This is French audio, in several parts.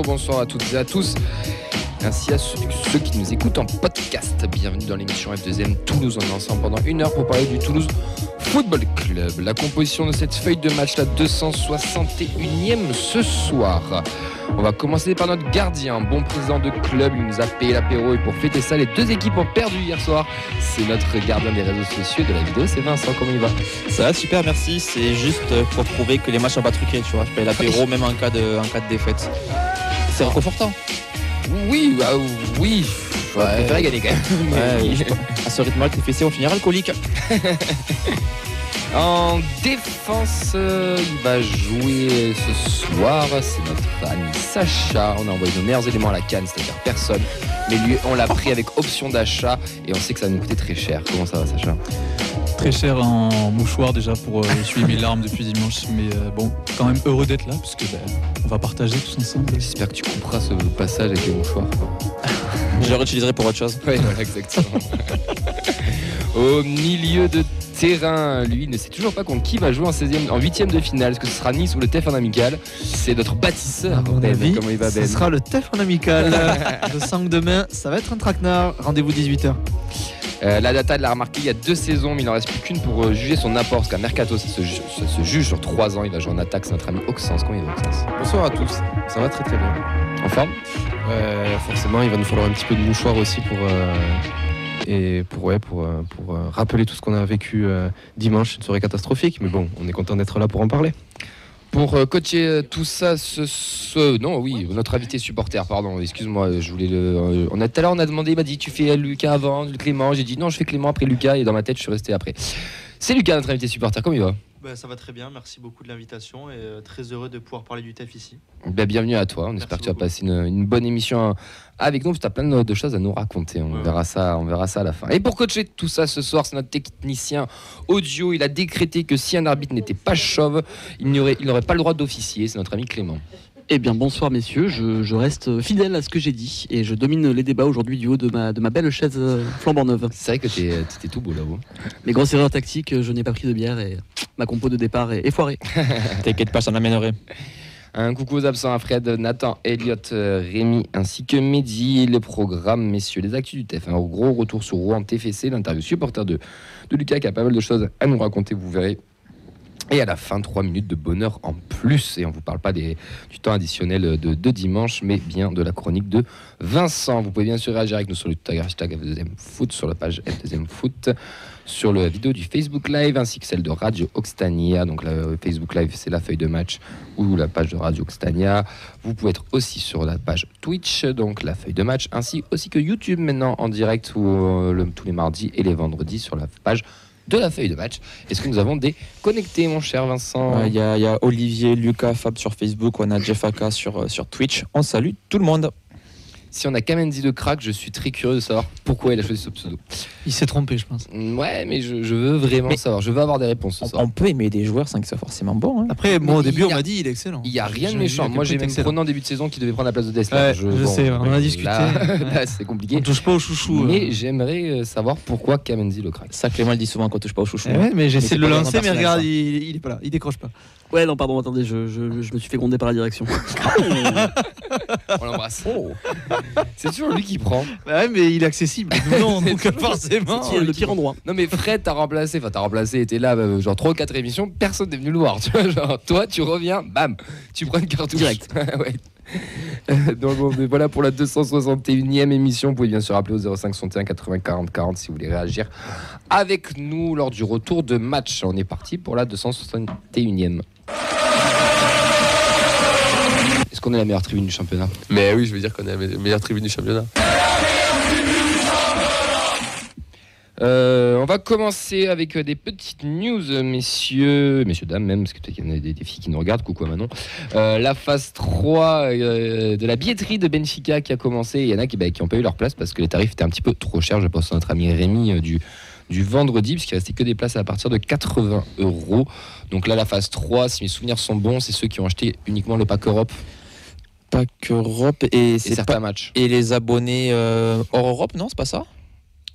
bonsoir à toutes et à tous, ainsi à ceux qui nous écoutent en podcast. Bienvenue dans l'émission F2M Toulouse. On est ensemble pendant 1 heure pour parler du Toulouse Football Club. La composition de cette feuille de match, la 261e ce soir. On va commencer par notre gardien, bon président de club, il nous a payé l'apéro et pour fêter ça, les deux équipes ont perdu hier soir. C'est notre gardien des réseaux sociaux de la vidéo, c'est Vincent, comment il va ? Ça va super, merci. C'est juste pour prouver que les matchs sont pas truqués, tu vois. Je paye l'apéro même en cas de défaite. C'est réconfortant. Oui, oui. Je préférais gagner quand même. Ouais, à ce rythme-là, tes fessées vont finir alcooliques. En défense, il va jouer ce soir. C'est notre ami Sacha. On a envoyé nos meilleurs éléments à la canne, c'est-à-dire personne. Mais lui, on l'a pris avec option d'achat et on sait que ça va nous coûter très cher. Comment ça va, Sacha ? Très cher en mouchoir déjà pour essuyer mes larmes depuis dimanche. Mais bon, quand même heureux d'être là parce que on va partager tous ensemble. J'espère que tu couperas ce passage avec les mouchoirs. Je le réutiliserai pour autre chose. Oui, voilà, exactement. Au milieu de terrain, lui ne sait toujours pas contre qui va jouer en 8e de finale. Est-ce que ce sera Nice ou le TEF en amical ? C'est notre bâtisseur. Comment il va, Ben ? Ce sera le TEF en amical. Je sens que demain, ça va être un traquenard. Rendez-vous 18h. La Data l'a remarqué il y a 2 saisons, mais il n'en reste plus qu'une pour juger son apport. Parce qu'à Mercato, ça se juge sur 3 ans. Il va jouer en attaque. C'est notre ami Auxence. Comment il va, Auxence ? Bonsoir à tous. Ça va très très bien. En forme ? Forcément, il va nous falloir un petit peu de mouchoir aussi pour rappeler tout ce qu'on a vécu dimanche, une soirée catastrophique. Mais bon, on est content d'être là pour en parler. Pour coacher tout ça, notre invité supporter, pardon, excuse-moi, je voulais tout à l'heure on a demandé, il m'a dit tu fais Lucas avant, Clément, j'ai dit non je fais Clément après Lucas et dans ma tête je suis resté après. C'est Lucas notre invité supporter, comment il va ? Ça va très bien, merci beaucoup de l'invitation et très heureux de pouvoir parler du TEF ici. Bienvenue à toi, on espère que tu vas passer une bonne émission avec nous, parce que tu as plein de choses à nous raconter, on verra ça à la fin. Et pour coacher tout ça ce soir, c'est notre technicien audio, il a décrété que si un arbitre n'était pas chauve, il n'aurait pas le droit d'officier, c'est notre ami Clément. Eh bien bonsoir messieurs, je reste fidèle à ce que j'ai dit et je domine les débats aujourd'hui du haut de ma belle chaise flambant neuve. C'est vrai que t'étais tout beau là-haut. Mes grosses erreurs tactiques, je n'ai pas pris de bière et ma compo de départ est foirée. T'inquiète pas, ça m'amènerait. Un coucou aux absents à Fred, Nathan, Elliot, Rémi ainsi que Mehdi. Le programme, messieurs, les actus du TEF. Un gros retour sur Rouen TFC, l'interview supporter de Lucas qui a pas mal de choses à nous raconter, vous verrez. Et à la fin, 3 minutes de bonheur en plus. Et on ne vous parle pas du temps additionnel de dimanche, mais bien de la chronique de Vincent. Vous pouvez bien sûr réagir avec nous sur le hashtag F2M Foot, sur la page F2M Foot, sur la vidéo du Facebook Live, ainsi que celle de Radio Occitania. Donc la Facebook Live, c'est la feuille de match ou la page de Radio Occitania. Vous pouvez être aussi sur la page Twitch, donc la feuille de match, ainsi aussi que YouTube maintenant en direct tous les mardis et les vendredis sur la page de la feuille de match. Est-ce que nous avons des connectés, mon cher Vincent ? Il y a Olivier, Lucas, Fab sur Facebook, on a Jeff Aka sur Twitch. On salue tout le monde. Si on a Kamenzi de crack, je suis très curieux de savoir pourquoi il a choisi ce pseudo. Il s'est trompé, je pense. Ouais, mais je veux vraiment savoir. Je veux avoir des réponses ce soir. On peut aimer des joueurs sans que ce soit forcément bon. Hein. Après, au début, on m'a dit il est excellent. Il n'y a rien de méchant. Moi, j'ai même prenant en début de saison qui devait prendre la place de Dessler. Ouais, je sais, on en a discuté. Là, c'est compliqué. On touche pas au chouchou. Mais j'aimerais savoir pourquoi Kamenzi le crack. Ça, Clément le dit souvent qu'on touche pas au chouchou. Ouais, mais j'essaie de le lancer, mais regarde, ça. il est pas là, il décroche pas. Ouais non pardon, attendez, je me suis fait gronder par la direction. On l'embrasse. C'est toujours lui qui prend. Ouais, mais il est accessible. Non, donc forcément. C'est le pire endroit. Non mais Fred t'as remplacé, était là genre 3 ou 4 émissions, personne n'est venu le voir, tu vois, genre toi tu reviens, bam, tu prends une cartouche direct. Ouais. Donc voilà pour la 261e émission. Vous pouvez bien sûr appeler au 05 61 80 40 40 si vous voulez réagir avec nous lors du retour de match. On est parti pour la 261e. Est-ce qu'on est la meilleure tribune du championnat ? Mais oui, je veux dire qu'on est la meilleure tribune du championnat. On va commencer avec des petites news, messieurs, dames même, parce qu'il y en a des filles qui nous regardent, coucou à Manon. La phase 3 de la billetterie de Benfica qui a commencé. Il y en a qui n'ont pas eu leur place parce que les tarifs étaient un petit peu trop chers. Je pense à notre ami Rémi du vendredi, puisqu'il restait que des places à partir de 80 €. Donc là, la phase 3, si mes souvenirs sont bons, c'est ceux qui ont acheté uniquement le pack Europe. Pack Europe et certains matchs. Et les abonnés hors Europe, non, c'est pas ça ?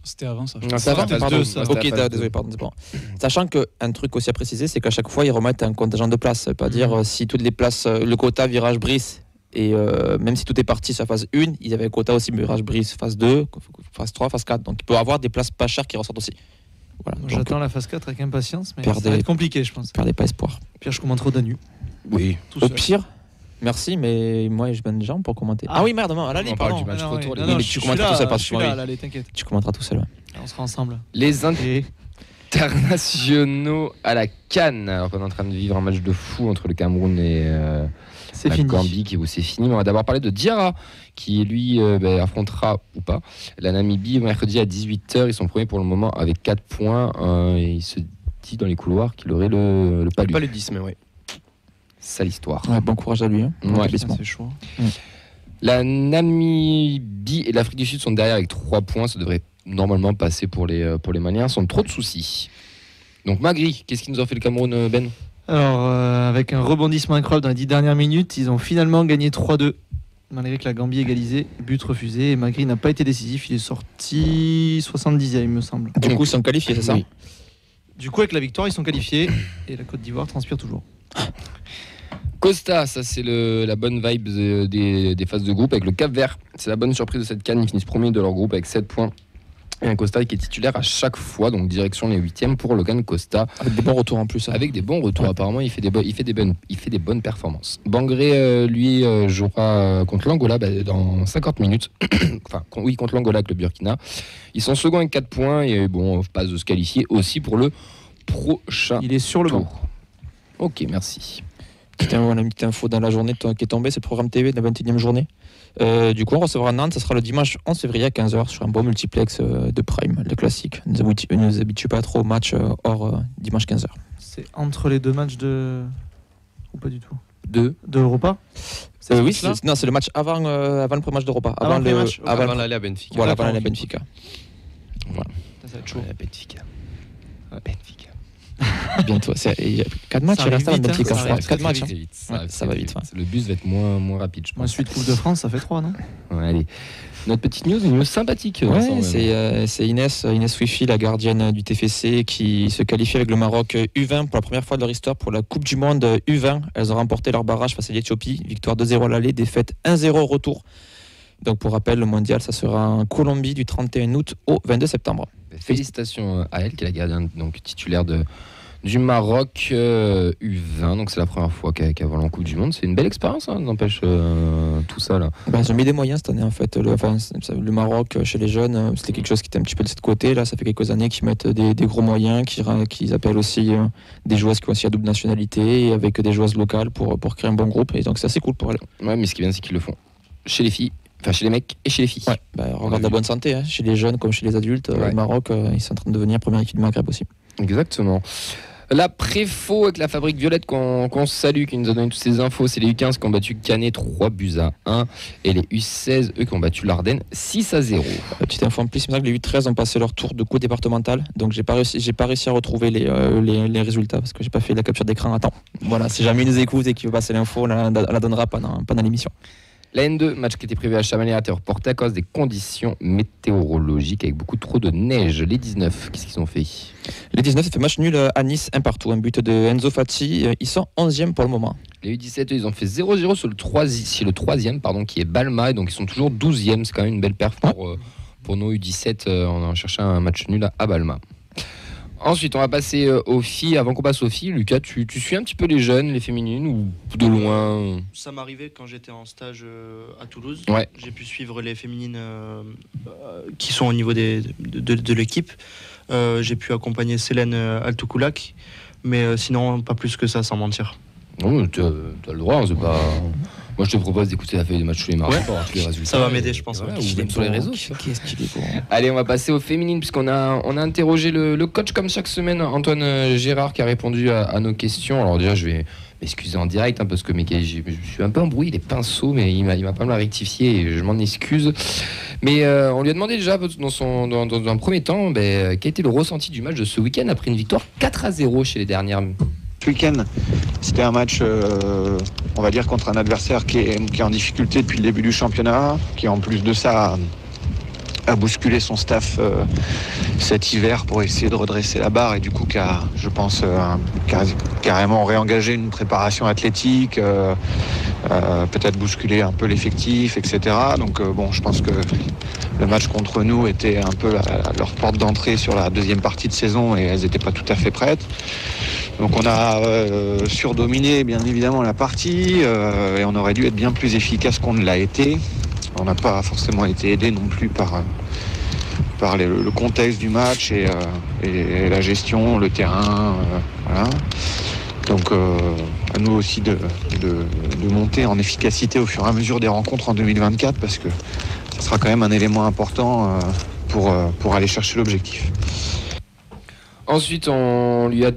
C'était avant ça. Non, c'est avant, pardon. ça. Ok, désolé, pardon. C'est bon. Sachant qu'un truc aussi à préciser, c'est qu'à chaque fois, ils remettent un contingent de places. Ça veut pas dire si toutes les places, le quota virage Brice Et même si tout est parti sur la phase 1, ils avaient un quota aussi Mirage-Brise phase 2, phase 3, phase 4. Donc il peut avoir des places pas chères qui ressortent aussi. Voilà. Donc, J'attends la phase 4 avec impatience, mais Perdez- ça va être compliqué, je pense. perdez pas espoir. Pierre, je commenterai au Danube. Oui. Tout Au seul. pire, merci, mais moi je mène des gens pour commenter. Ah oui, merde, non, là, On parle pardon. du match Ah non, retour. oui. les Non, gars. non, mais je tu suis commenteras là, tout seul, je suis oui. là, allez, t'inquiète. Tu commenteras tout seul. Ouais. On sera ensemble. Les Et internationaux à la Cannes. Alors qu'on est en train de vivre un match de fou entre le Cameroun et c'est la fini. Gambie, où c'est fini. Mais on va d'abord parler de Diarra, qui lui affrontera ou pas la Namibie mercredi à 18h. Ils sont premiers pour le moment avec 4 points. Et il se dit dans les couloirs qu'il aurait le palu. Paludisme, oui. Sale histoire. Ouais, bon courage à lui. Hein. Bon Ouais. établissement. C'est chaud. La Namibie et l'Afrique du Sud sont derrière avec 3 points. Ça devrait normalement passer pour les Maliens sans trop de soucis. Donc Magri, qu'est-ce qui nous a fait le Cameroun, Ben? Alors, avec un rebondissement incroyable dans les 10 dernières minutes, ils ont finalement gagné 3-2. Malgré que la Gambie égalisait, but refusé. Et Magri n'a pas été décisif, il est sorti 70e, il me semble. Du coup, ils sont qualifiés, c'est ça? Oui. Du coup, avec la victoire, ils sont qualifiés. Et la Côte d'Ivoire transpire toujours. Costa, ça c'est la bonne vibe des phases de groupe avec le Cap-Vert. C'est la bonne surprise de cette CAN. Ils finissent premiers de leur groupe avec 7 points. Et un Costa qui est titulaire à chaque fois, donc direction les 8e pour Logan Costa. Avec des bons retours en plus. Hein. Avec des bons retours, Ouais. apparemment, il fait des bonnes performances. Bangré, lui, jouera contre l'Angola dans 50 minutes. Enfin, contre l'Angola avec le Burkina. Ils sont seconds avec 4 points et bon, passe de se qualifier aussi pour le prochain Il est sur le banc. tour. Ok, merci. On a une petite info dans la journée qui est tombée, c'est le programme TV de la 21e journée. Du coup, on recevra Nantes, ça sera le dimanche 11 février à 15h sur un beau multiplex de Prime, le classique. Ne nous habitue pas trop au match hors dimanche 15h. C'est entre les deux matchs de. Ou pas du tout. De D'Europa Oui, c'est le match avant le premier match d'Europa. Avant le premier match, ok. Avant l'aller à Benfica. Voilà, D'accord, avant la ok. Benfica. Ça va être chaud. Ouais, Benfica. Benfica. Bientôt. Il y a 4 matchs, Ça il reste à arrive vite, Benfica. hein, je ça crois. arrive 4 matchs. Très vite, Ouais, arrive ça très va très vite, ouais. Le bus va être moins rapide, je pense. Ensuite, Coupe de France, ça fait 3, non? Ouais, allez. Notre petite news, une news sympathique. Vincent, Ouais, même. c'est Inès Wifi, la gardienne du TFC, qui se qualifie avec le Maroc U20 pour la première fois de leur histoire pour la Coupe du Monde U20. Elles ont remporté leur barrage face à l'Éthiopie. Victoire 2-0 à l'aller, défaite 1-0 au retour. Donc pour rappel, le mondial, ça sera en Colombie du 31 août au 22 septembre. Félicitations à elle, qui est la gardienne donc, titulaire du Maroc U20. Donc c'est la première fois qu'elle vole en Coupe du Monde. C'est une belle expérience, hein, n'empêche tout ça là. Ben, ils ont mis des moyens cette année en fait. Le Maroc chez les jeunes, c'était quelque chose qui était un petit peu de ce côté. Là, ça fait quelques années qu'ils mettent des gros moyens, qu'ils appellent aussi des joueuses qui ont aussi la double nationalité et avec des joueuses locales pour créer un bon groupe. Et donc c'est assez cool pour elles. Ouais, mais ce qui est bien, c'est qu'ils le font chez les filles, enfin chez les mecs et chez les filles. Ouais, regarde la bonne santé, hein, chez les jeunes comme chez les adultes. Ouais. Le Maroc, ils sont en train de devenir première équipe du Maghreb aussi. Exactement. La Préfo avec la Fabrique Violette qu'on salue, qui nous a donné toutes ces infos, c'est les U15 qui ont battu Canet 3-1 et les U16, eux, qui ont battu l'Ardenne 6-0. Petite info en plus, il me semble que les U13 ont passé leur tour de coup départemental, donc j'ai pas réussi à retrouver les résultats parce que j'ai pas fait la capture d'écran à temps. Voilà, si jamais ils nous écoutent et qu'ils veulent passer l'info, on la donnera pendant l'émission. La N2, match qui était prévu à Chamonix, a été reporté à cause des conditions météorologiques avec beaucoup trop de neige. Les 19, qu'est-ce qu'ils ont fait? Les 19, ça fait match nul à Nice, un partout, un but de Enzo Fati. Ils sont 11e pour le moment. Les U17, ils ont fait 0-0 sur le 3e, qui est Balma, et donc ils sont toujours 12e. C'est quand même une belle perf pour nos U17. On a cherché un match nul à Balma. Ensuite, on va passer aux filles. Avant qu'on passe aux filles, Lucas, tu suis un petit peu les jeunes, les féminines, ou de loin? Ça m'arrivait quand j'étais en stage à Toulouse. Ouais. J'ai pu suivre les féminines qui sont au niveau de l'équipe. J'ai pu accompagner Célène Altoukoulak, mais sinon pas plus que ça, sans mentir. Non, tu as le droit, c'est pas... Moi, je te propose d'écouter la feuille de match tous les mardis pour avoir tous les résultats. Ça va m'aider, je pense. Voilà, Ouais. ou même sur les réseaux. Qu'est-ce qu'il est beau. Allez, on va passer aux féminines, puisqu'on a interrogé le coach comme chaque semaine, Antoine Gérard, qui a répondu à nos questions. Alors déjà, je vais m'excuser en direct, parce que je suis un peu embrouillé, les pinceaux, mais il m'a pas mal rectifié et je m'en excuse. Mais on lui a demandé déjà, dans un premier temps, quel était le ressenti du match de ce week-end après une victoire 4-0 chez les dernières. Ce week-end, c'était un match, on va dire, contre un adversaire qui est en difficulté depuis le début du championnat, qui en plus de ça a bousculé son staff cet hiver pour essayer de redresser la barre et du coup qui a, je pense, carrément réengagé une préparation athlétique, peut-être bousculer un peu l'effectif, etc. Donc bon, je pense que le match contre nous était un peu leur porte d'entrée sur la deuxième partie de saison et elles n'étaient pas tout à fait prêtes. Donc on a surdominé bien évidemment la partie et on aurait dû être bien plus efficace qu'on ne l'a été. On n'a pas forcément été aidé non plus par le contexte du match et la gestion, le terrain, voilà. Donc à nous aussi de monter en efficacité au fur et à mesure des rencontres en 2024 parce que ça sera quand même un élément important pour aller chercher l'objectif. Ensuite, on lui a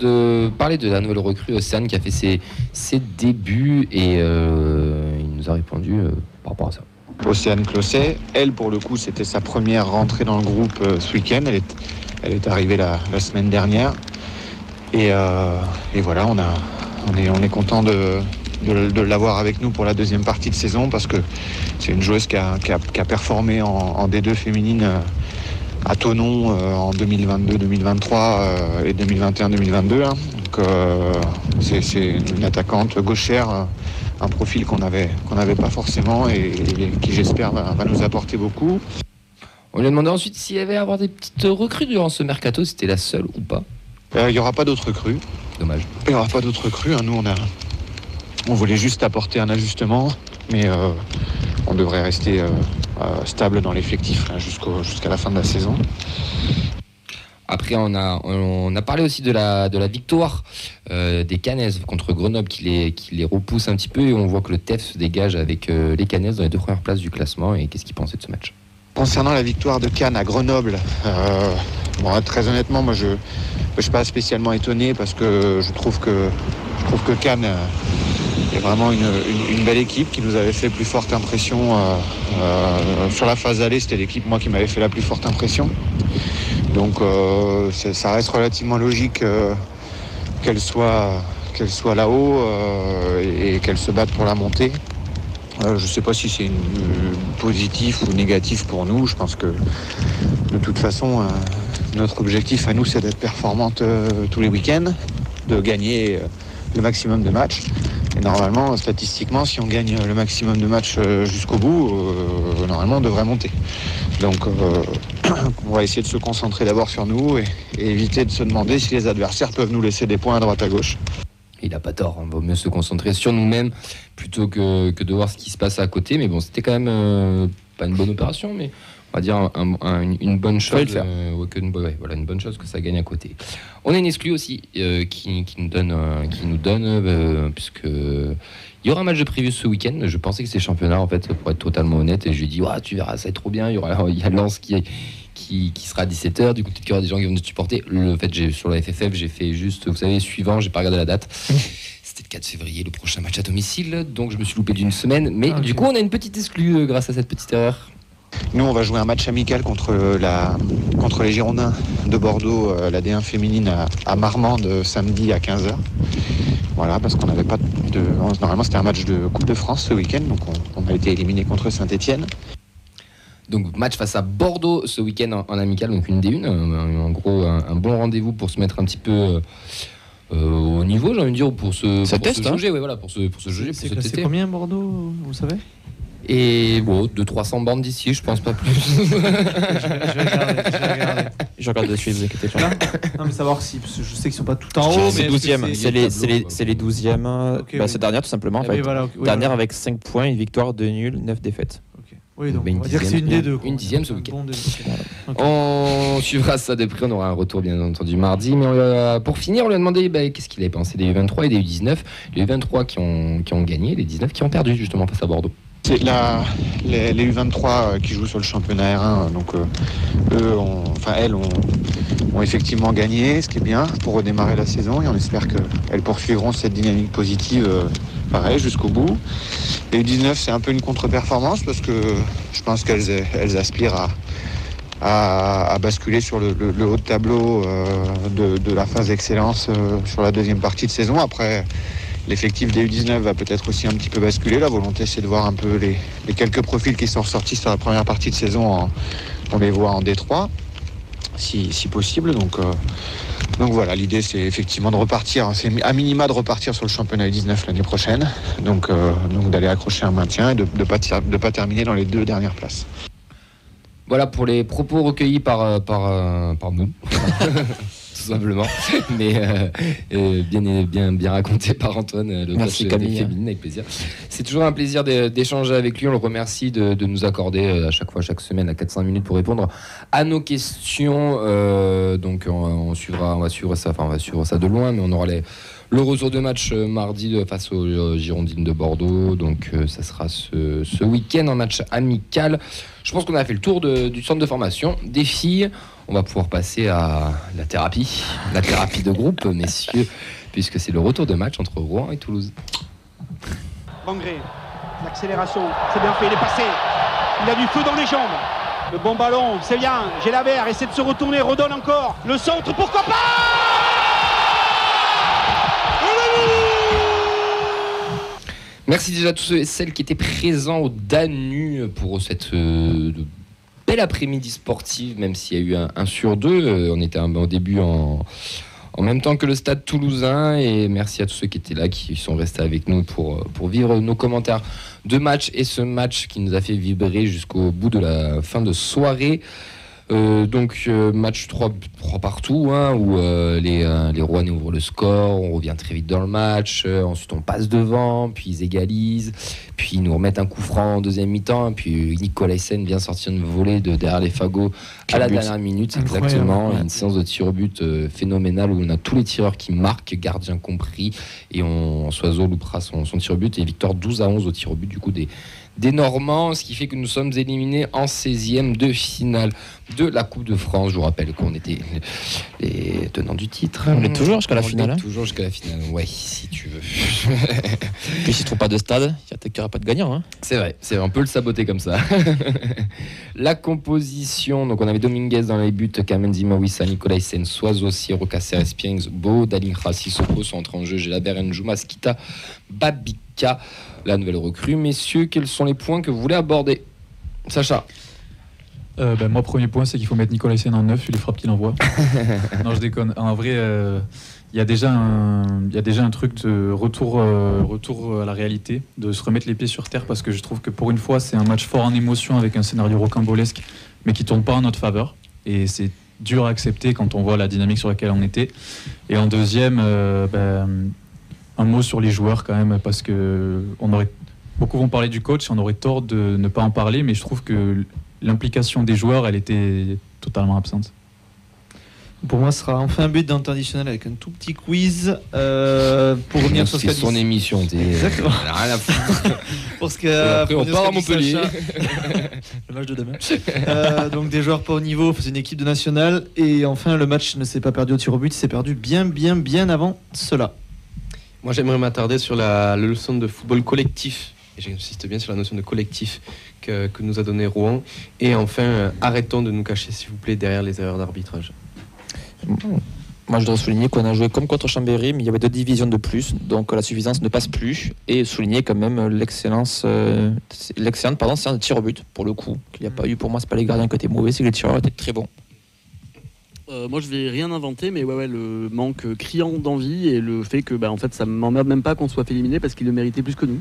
parlé de la nouvelle recrue Océane qui a fait ses débuts et il nous a répondu par rapport à ça. Océane Closset, elle pour le coup c'était sa première rentrée dans le groupe ce week-end, elle est arrivée la semaine dernière et voilà, on est content de l'avoir avec nous pour la deuxième partie de saison parce que c'est une joueuse qui a performé en D2 féminine à Thonon en 2022-2023 et 2021-2022. Hein. Donc c'est une attaquante gauchère, un profil qu'on n'avait pas forcément et qui j'espère va nous apporter beaucoup. On lui a demandé ensuite s'il y avait à avoir des petites recrues durant ce mercato, si c'était la seule ou pas. Il n'y aura pas d'autres recrues. Dommage. Il n'y aura pas d'autres recrues. Hein. Nous on voulait juste apporter un ajustement, mais on devrait rester stable dans l'effectif jusqu'à la fin de la saison. Après, on a parlé aussi de la victoire des Canaises contre Grenoble qui les repousse un petit peu et on voit que le TEF se dégage avec les Canaises dans les 2 premières places du classement. Et qu'est-ce qu'il pensait de ce match ? Concernant la victoire de Cannes à Grenoble, très honnêtement, moi je suis pas spécialement étonné parce que je trouve que Cannes est vraiment une belle équipe qui nous avait fait plus forte impression sur la phase allée. C'était l'équipe moi qui m'avait fait la plus forte impression. Donc ça reste relativement logique qu'elle soit là-haut et qu'elle se batte pour la montée. Je ne sais pas si c'est positif ou négatif pour nous. Je pense que de toute façon, notre objectif à nous, c'est d'être performante tous les week-ends, de gagner le maximum de matchs. Et normalement, statistiquement, si on gagne le maximum de matchs jusqu'au bout, normalement, on devrait monter. Donc, on va essayer de se concentrer d'abord sur nous et éviter de se demander si les adversaires peuvent nous laisser des points à droite à gauche. Il n'a pas tort, on vaut mieux se concentrer sur nous-mêmes plutôt que de voir ce qui se passe à côté. Mais bon, c'était quand même pas une bonne opération, mais on va dire une bonne chose. Voilà, une bonne chose que ça gagne à côté. On a une exclue aussi qui nous donne puisque il y aura un match de prévu ce week-end. Je pensais que c'était championnat en fait, pour être totalement honnête, et je lui ai dit tu verras, ça va être trop bien. Il y a Lens qui sera à 17h, du coup peut-être qu'il y aura des gens qui vont nous supporter. Le fait, sur la FFF, j'ai fait juste, vous savez, suivant, j'ai pas regardé la date. C'était le 4 février, le prochain match à domicile, donc je me suis loupé d'une semaine. Mais du coup, on a une petite exclue grâce à cette petite erreur. Nous, on va jouer un match amical contre les Girondins de Bordeaux, la D1 féminine à Marmande, samedi à 15h. Voilà, parce qu'on n'avait pas de... Normalement, c'était un match de Coupe de France ce week-end, donc on a été éliminé contre Saint-Etienne. Donc match face à Bordeaux ce week-end en amical, donc une D1, en gros un bon rendez-vous pour se mettre un petit peu au niveau, j'ai envie de dire, pour se jauger, ouais, voilà, pour se jauger, pour se tester. C'est combien Bordeaux, vous savez? Et bon, 200-300 bandes d'ici, je pense pas plus. je vais regarder. Je regarde de suite, vous inquiétez pas. Non, mais savoir si, parce que je sais qu'ils sont pas tout en haut. C'est 12e, c'est les 12e. Okay, c'est dernière tout simplement. En fait. Dernière avec 5 points, une victoire, 2 nuls, 9 défaites. Oui, donc on va dire que c'est une des deux. Une dixième ce week-end. Okay. On suivra ça de près, on aura un retour bien entendu mardi. Mais pour finir, on lui a demandé qu'est-ce qu'il avait pensé des U23 et des U19. Les U23 qui ont gagné, les 19 qui ont perdu justement face à Bordeaux. C'est les U23 qui jouent sur le championnat R1, donc elles ont effectivement gagné, ce qui est bien pour redémarrer la saison, et on espère qu'elles poursuivront cette dynamique positive pareil jusqu'au bout. Les U19, c'est un peu une contre-performance parce que je pense qu'elles aspirent à basculer sur le haut de tableau de la phase d'excellence sur la deuxième partie de saison. Après, l'effectif des U19 va peut-être aussi un petit peu basculer. La volonté, c'est de voir un peu les quelques profils qui sont ressortis sur la première partie de saison, on les voit en D3, si possible. Donc Donc voilà, l'idée c'est effectivement de repartir, c'est à minima de repartir sur le championnat U19 l'année prochaine, donc d'aller accrocher un maintien et de pas terminer dans les 2 dernières places. Voilà pour les propos recueillis par nous, tout simplement, mais bien raconté par Antoine, le Merci coach des Camille. féminines, avec plaisir. C'est toujours un plaisir d'échanger avec lui. On le remercie de nous accorder à chaque semaine à 4-5 minutes pour répondre à nos questions. Donc on va suivre ça de loin, mais on aura le retour de match mardi face aux Girondines de Bordeaux. Donc ça sera ce week-end en match amical. Je pense qu'on a fait le tour du centre de formation des filles. On va pouvoir passer à la thérapie de groupe, messieurs, puisque c'est le retour de match entre Rouen et Toulouse. Bangré, l'accélération, c'est bien fait, il est passé. Il a du feu dans les jambes. Le bon ballon, c'est bien. Gélabert essaie de se retourner, redonne encore. Le centre, pourquoi pas? Merci déjà à tous ceux et celles qui étaient présents au Danu pour cette belle après-midi sportive, même s'il y a eu un sur 2. On était au début en même temps que le stade toulousain, et merci à tous ceux qui étaient là, qui sont restés avec nous pour vivre nos commentaires de match et ce match qui nous a fait vibrer jusqu'au bout de la fin de soirée. Match 3 partout, hein, où les Rouennais ouvrent le score, on revient très vite dans le match, ensuite on passe devant, puis ils égalisent, puis ils nous remettent un coup franc en deuxième mi-temps, puis Nicolaisen vient sortir une volée de derrière les fagots à la dernière minute, exactement, une séance de tir au but phénoménale où on a tous les tireurs qui marquent, gardien compris, et Soiseau loupera son tir au but, et victoire 12-11 au tir au but du coup des Normands, ce qui fait que nous sommes éliminés en 16e de finale de la Coupe de France. Je vous rappelle qu'on était les tenants du titre. On est toujours jusqu'à la finale. Toujours jusqu'à la finale, ouais, si tu veux. Puis s'il ne trouve pas de stade, il n'y aura pas de gagnant. Hein. C'est vrai, on peut le saboter comme ça. La composition, donc on avait Dominguez dans les buts, Kamen Zimawissa, Nicolaisen, Soiseau, Siro, Caceres, Pierings, Beau, Dalingra, Sissoko sont entrés en jeu, Gélabert, Njouma, Skita, Babika, la nouvelle recrue. Messieurs, quels sont les points que vous voulez aborder? Sacha? Moi, premier point, c'est qu'il faut mettre Nicolaisen en 9, il les frappes qu'il envoie. Non, je déconne. En vrai, il y a déjà un truc de retour à la réalité, de se remettre les pieds sur terre, parce que je trouve que pour une fois, c'est un match fort en émotion avec un scénario rocambolesque, mais qui tourne pas en notre faveur. Et c'est dur à accepter quand on voit la dynamique sur laquelle on était. Et en deuxième, un mot sur les joueurs quand même, parce que beaucoup vont parler du coach, on aurait tort de ne pas en parler, mais je trouve que l'implication des joueurs, elle était totalement absente. Pour moi, ce sera enfin un but dans le temps additionnel avec un tout petit quiz pour revenir sur ce qu'a dit. C'est son émission, exactement. Rien à foutre. Pour ce que après, on part à Montpellier. Le match de demain. Donc des joueurs pas au niveau, c'est une équipe de nationale. Et enfin, le match ne s'est pas perdu au tir au but, il s'est perdu bien avant cela. Moi, j'aimerais m'attarder sur la leçon de football collectif. Et j'insiste bien sur la notion de collectif que nous a donné Rouen. Et enfin, arrêtons de nous cacher, s'il vous plaît, derrière les erreurs d'arbitrage. Moi, je dois souligner qu'on a joué comme contre Chambéry, mais il y avait 2 divisions de plus, donc la suffisance ne passe plus. Et souligner quand même l'excellente séance de tir au but, pour le coup, qu'il n'y a pas eu. Pour moi, c'est pas les gardiens qui étaient mauvais, c'est que les tireurs étaient très bons. Moi, je vais rien inventer, mais ouais, le manque criant d'envie et le fait que, en fait, ça m'emmerde même pas qu'on soit fait éliminer parce qu'il le méritait plus que nous.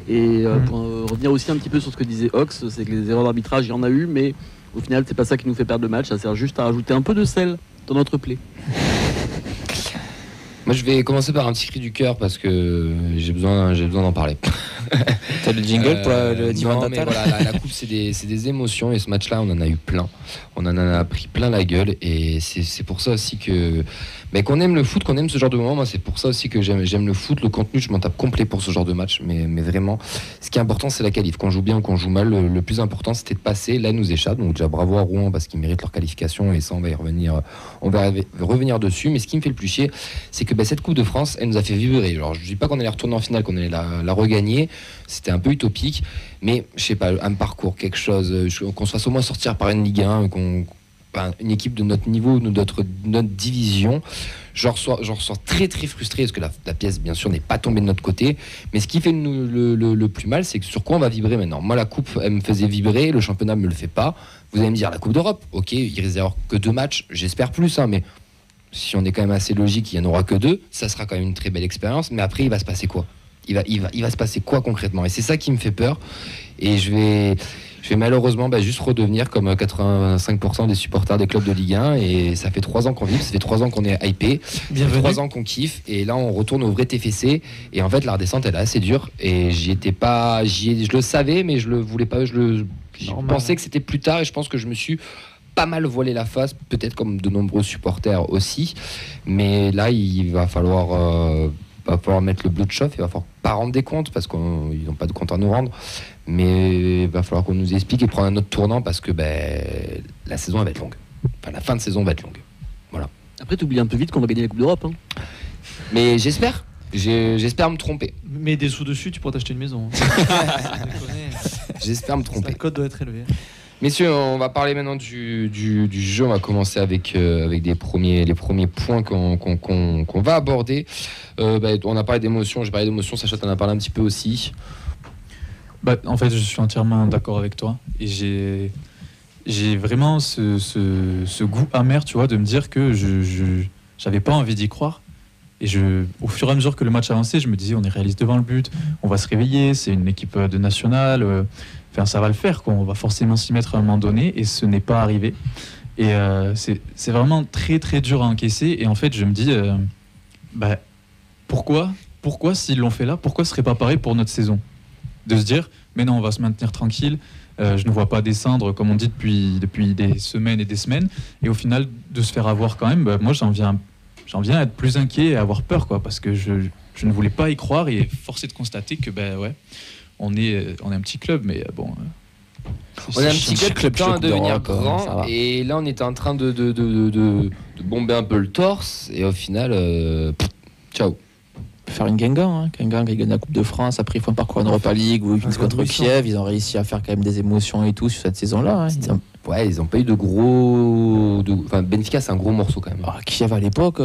Et pour revenir aussi un petit peu sur ce que disait Ox, c'est que les erreurs d'arbitrage, il y en a eu, mais au final, c'est pas ça qui nous fait perdre le match. Ça sert juste à rajouter un peu de sel dans notre plaie. Moi, je vais commencer par un petit cri du cœur parce que j'ai besoin d'en parler. T'as le jingle pour le divan non, mais voilà, la coupe, c'est des émotions et ce match-là, on en a eu plein. On en a pris plein la gueule et c'est pour ça aussi que qu'on aime le foot, qu'on aime ce genre de moment. Moi, c'est pour ça aussi que j'aime le foot, le contenu. Je m'en tape complet pour ce genre de match, mais vraiment, ce qui est important, c'est la qualif. Qu'on joue bien ou qu'on joue mal, le plus important, c'était de passer. Là, il nous échappe. Donc déjà, bravo à Rouen parce qu'ils méritent leur qualification et ça, on va y revenir. On va revenir dessus. Mais ce qui me fait le plus chier, c'est que cette Coupe de France, elle nous a fait vibrer. Alors, je dis pas qu'on allait retourner en finale, qu'on allait la regagner. C'était un peu utopique, mais je sais pas, un parcours, quelque chose, qu'on se fasse au moins sortir par une Ligue 1, une équipe de notre niveau, de notre division. J'en ressors très très frustré parce que la pièce bien sûr n'est pas tombée de notre côté, mais ce qui fait le plus mal, c'est que sur quoi on va vibrer maintenant. Moi, la coupe, elle me faisait vibrer, le championnat me le fait pas. Vous allez me dire la Coupe d'Europe, ok, il réserve que 2 matchs, j'espère plus, hein, mais si on est quand même assez logique, il n'y en aura que 2. Ça sera quand même une très belle expérience. Mais après, il va se passer quoi ? Il va se passer quoi concrètement ? Et c'est ça qui me fait peur. Et je vais malheureusement juste redevenir comme 85% des supporters des clubs de Ligue 1. Et ça fait 3 ans qu'on vit, ça fait 3 ans qu'on est hypé, ça fait 3 ans qu'on kiffe. Et là, on retourne au vrai TFC. Et en fait, la redescente, elle est assez dure. Et je le savais, mais je le voulais pas. Je pensais que c'était plus tard. Et je pense que je me suis pas mal voilé la face, peut-être comme de nombreux supporters aussi. Mais là, il va falloir mettre le bleu de chauffe. Il va falloir pas rendre des comptes parce qu'ils n'ont pas de compte à nous rendre. Mais il va falloir qu'on nous explique et prendre un autre tournant parce que la saison elle va être longue. Enfin, la fin de saison va être longue. Voilà. Après, tu oublies un peu vite qu'on va gagner la Coupe d'Europe. Mais j'espère. J'espère me tromper. Mets des sous dessus, tu pourras t'acheter une maison. J'espère me tromper. La cote doit être élevée. Messieurs, on va parler maintenant du jeu. On va commencer avec les premiers points qu'on va aborder. On a parlé d'émotion, j'ai parlé d'émotion, Sacha t'en a parlé un petit peu aussi. En fait, je suis entièrement d'accord avec toi. Et j'ai vraiment ce goût amer, tu vois, de me dire que je j'avais pas envie d'y croire. Et au fur et à mesure que le match avançait, je me disais, on est réaliste devant le but, on va se réveiller, c'est une équipe de nationale, ça va le faire, quoi. On va forcément s'y mettre à un moment donné, et ce n'est pas arrivé. Et c'est vraiment très très dur à encaisser. Et en fait, je me dis, pourquoi s'ils l'ont fait là, pourquoi ce serait pas pareil pour notre saison ? De se dire, mais non, on va se maintenir tranquille, je ne vois pas descendre, comme on dit depuis des semaines et des semaines, et au final, de se faire avoir quand même, moi j'en viens à être plus inquiet et à avoir peur, quoi, parce que je ne voulais pas y croire, et force est de constater que, on est un petit club, mais bon... On est un petit club qui tend à devenir grand, et là on était en train de bomber un peu le torse, et au final, ciao. Faire une Guingamp, Guingamp qui gagne la Coupe de France, après ils font un parcours en Europa League où ils finissent contre Kiev, ils ont réussi à faire quand même des émotions et tout sur cette saison-là. Ils n'ont pas eu de gros... Benfica, c'est un gros morceau quand même. Kiev à l'époque,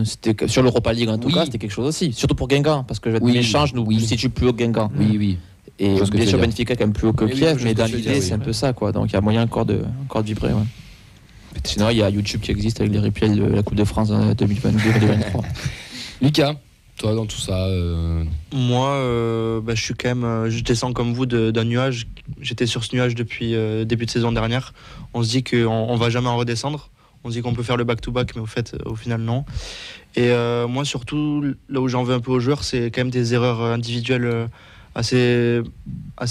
c'était sur l'Europa League en tout cas, c'était quelque chose aussi. Surtout pour Guingamp, parce que je vais être méchant, je nous situe plus haut que Guingamp. Oui. Et bien sûr, Benfica quand même plus haut que Kiev, mais dans l'idée, c'est un peu ça, quoi. Donc il y a moyen encore de vibrer. Ouais. Sinon, il y a YouTube qui existe avec les replays de la Coupe de France 2022-2023. Lucas, toi, dans tout ça Moi, je suis quand même. Je descends comme vous d'un nuage. J'étais sur ce nuage depuis début de saison dernière. On se dit qu'on va jamais en redescendre. On se dit qu'on peut faire le back-to-back, mais au final, non. Et moi, surtout, là où j'en veux un peu aux joueurs, c'est quand même des erreurs individuelles assez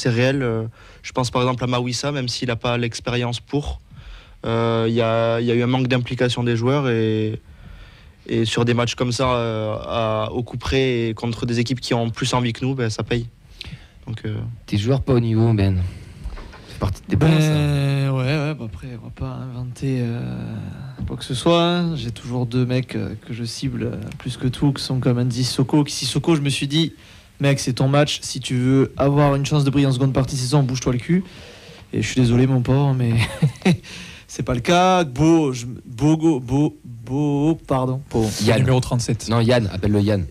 réelles. Je pense par exemple à Mawissa, même s'il n'a pas l'expérience pour. Il y a eu un manque d'implication des joueurs et sur des matchs comme ça, au coup près et contre des équipes qui ont plus envie que nous, ça paye. Donc, Tes joueurs pas au niveau, Ben. C'est partie de tes points, ça. Après, on va pas inventer quoi que ce soit. J'ai toujours 2 mecs que je cible plus que tout, qui sont comme Andy Sissoko. Sissoko, je me suis dit, mec, c'est ton match. Si tu veux avoir une chance de briller en seconde partie de saison, bouge-toi le cul. Et je suis désolé, mon pauvre, mais c'est pas le cas. Yann. Numéro 37. Non, Yann, appelle-le Yann.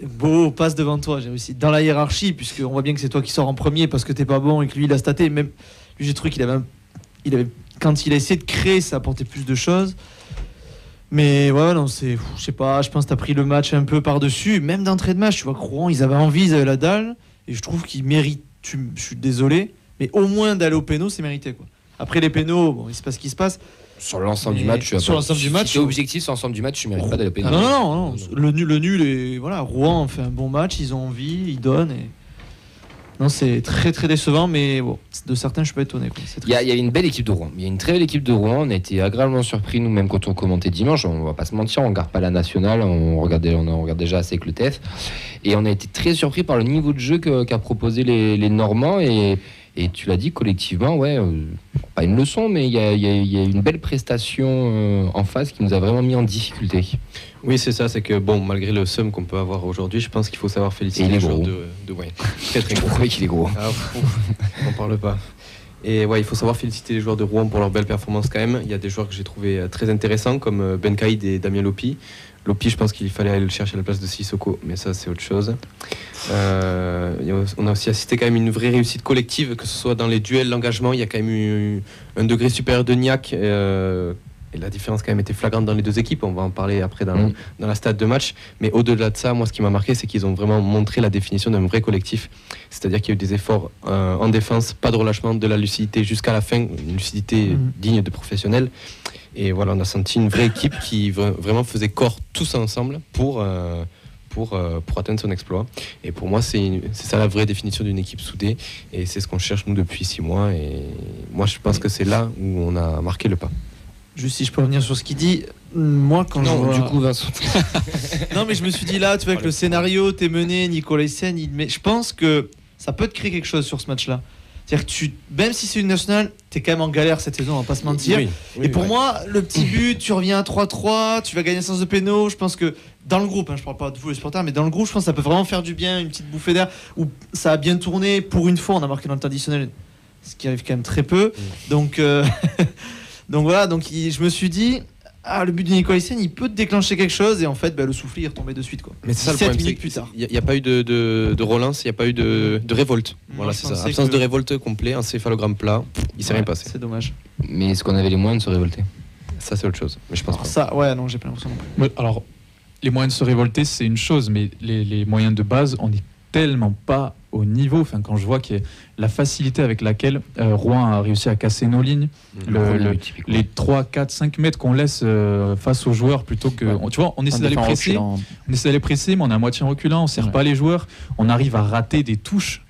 Passe devant toi, j'ai réussi. Dans la hiérarchie, puisqu'on voit bien que c'est toi qui sors en premier parce que t'es pas bon et que lui il a staté. Même lui, j'ai trouvé qu'il avait quand il a essayé de créer, ça apportait plus de choses. Mais ouais, non, je sais pas, je pense que t'as pris le match un peu par-dessus. Même d'entrée de match, tu vois, Rouen, ils avaient envie, ils avaient la dalle. Et je trouve qu'ils méritent, je suis désolé, mais au moins d'aller au péno, c'est mérité, quoi. Après les pénaux, bon, il se passe ce qui se passe. Sur l'ensemble du match, si t'es objectif sur l'ensemble du match, tu mérites pas d'aller au pénal. Non. Le nul et voilà, Rouen fait un bon match, ils ont envie, ils donnent. Et... Non, c'est très très décevant, mais bon, de certains, je suis pas étonné. Il y a une belle équipe de Rouen. Il y a une très belle équipe de Rouen. On a été agréablement surpris, nous, même quand on commentait dimanche. On va pas se mentir, on regarde pas la nationale, on regarde déjà assez avec le TF. Et on a été très surpris par le niveau de jeu qu'a proposé les Normands. Et tu l'as dit, collectivement, pas une leçon, mais il y a une belle prestation en face qui nous a vraiment mis en difficulté. Oui, c'est ça, c'est que malgré le seum qu'on peut avoir aujourd'hui, je pense qu'il faut savoir féliciter les joueurs très très gros. Je qu'il est gros. On n'en parle pas. Et il faut savoir féliciter les joueurs de Rouen pour leur belle performance quand même. Il y a des joueurs que j'ai trouvé très intéressants comme Ben Caïd et Damien Lopi. Lopi, je pense qu'il fallait aller le chercher à la place de Sissoko, mais ça c'est autre chose. On a aussi assisté quand même une vraie réussite collective, que ce soit dans les duels, l'engagement. Il y a quand même eu un degré supérieur de niaque Et la différence quand même était flagrante dans les deux équipes, on va en parler après dans la stade de match. Mais au-delà de ça, moi ce qui m'a marqué, c'est qu'ils ont vraiment montré la définition d'un vrai collectif. C'est-à-dire qu'il y a eu des efforts en défense, pas de relâchement, de la lucidité jusqu'à la fin, une lucidité digne de professionnels. Et voilà, on a senti une vraie équipe qui vraiment faisait corps tous ensemble pour atteindre son exploit. Et pour moi, c'est ça la vraie définition d'une équipe soudée. Et c'est ce qu'on cherche nous depuis 6 mois. Et moi, je pense que c'est là où on a marqué le pas. Juste si je peux revenir sur ce qu'il dit, moi quand je vois... du coup Vincent. Non mais je me suis dit là, tu vois, avec le scénario, t'es mené, Nicolaisen, je pense que ça peut te créer quelque chose sur ce match-là. C'est-à-dire que même si c'est une nationale, t'es quand même en galère cette saison, on va pas se mentir. Et pour moi, le petit but, tu reviens à 3-3, tu vas gagner sens de péno. Je pense que dans le groupe, je parle pas de vous les supporters, mais dans le groupe, je pense que ça peut vraiment faire du bien, une petite bouffée d'air, où ça a bien tourné. Pour une fois, on a marqué dans le temps additionnel, ce qui arrive quand même très peu. Donc... Donc voilà, je me suis dit, le but de Nicolaisen, il peut te déclencher quelque chose, et en fait, le soufflet est retombé de suite, quoi. Mais c'est ça le problème, 7 minutes plus tard. Il n'y a pas eu de relance, il n'y a pas eu de révolte. Voilà, c'est ça. Absence de révolte complet, encéphalogramme plat, il s'est rien passé. C'est dommage. Mais est-ce qu'on avait les moyens de se révolter? Ça, c'est autre chose. Mais je pense pas. Ça, ouais, non, j'ai pas l'impression non plus. Alors, les moyens de se révolter, c'est une chose, mais les moyens de base, on n'est tellement pas au niveau. Enfin, quand je vois que la facilité avec laquelle Rouen a réussi à casser nos lignes, les 3, 4, 5 mètres qu'on laisse face aux joueurs plutôt que... Tu vois, on essaie d'aller presser, mais on est à moitié en reculant, on ne serre pas les joueurs, on arrive à rater des touches.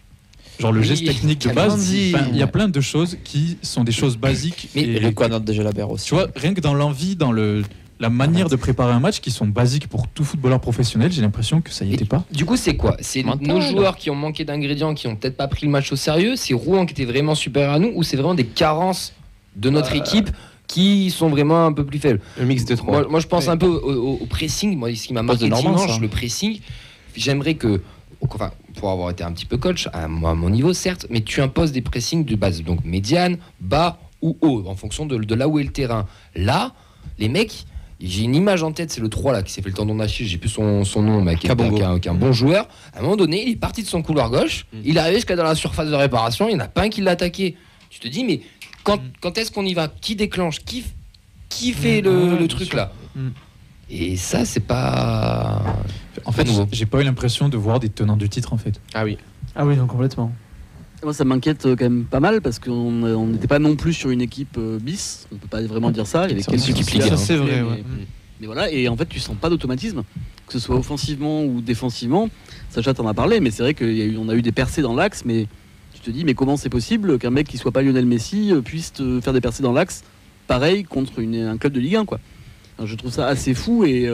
Genre le geste technique de base, il y a plein de choses qui sont des choses basiques. Et le quadrat de Jalabert aussi. Tu vois, rien que dans l'envie, dans la manière de préparer un match qui sont basiques pour tout footballeur professionnel, j'ai l'impression que ça y était pas. Du coup, c'est quoi? C'est nos joueurs qui ont manqué d'ingrédients, qui ont peut-être pas pris le match au sérieux? C'est Rouen qui était vraiment supérieur à nous? Ou c'est vraiment des carences de notre équipe qui sont vraiment un peu plus faibles? Le mix des trois. Moi je pense un peu au pressing. Moi, ce qui m'a marqué dimanche, le pressing. J'aimerais que, enfin, pour avoir été un petit peu coach, à mon niveau certes, mais tu imposes des pressings de base, donc médiane, bas ou haut, en fonction de là où est le terrain. Là, les mecs... J'ai une image en tête, c'est le 3 là qui s'est fait le tendon d'Achille, j'ai plus son nom, mais qui est un bon joueur. À un moment donné, il est parti de son couloir gauche, il est arrivé jusqu'à dans la surface de réparation, il n'y en a pas un qui l'a attaqué. Tu te dis, mais quand est-ce qu'on y va? Qui déclenche? Qui fait le truc là? Et ça, c'est pas. En fait, j'ai pas eu l'impression de voir des tenants du titre en fait. Ah oui, non, complètement. Moi, ça m'inquiète quand même pas mal parce qu'on n'était pas non plus sur une équipe bis. On peut pas vraiment dire ça. Il y avait quelques équipes ça, c'est vrai. Mais voilà, et en fait, tu sens pas d'automatisme, que ce soit offensivement ou défensivement. Sacha t'en a parlé, mais c'est vrai qu'on a eu des percées dans l'axe, mais tu te dis, mais comment c'est possible qu'un mec qui soit pas Lionel Messi puisse faire des percées dans l'axe, pareil contre un club de Ligue 1, quoi. Alors, je trouve ça assez fou et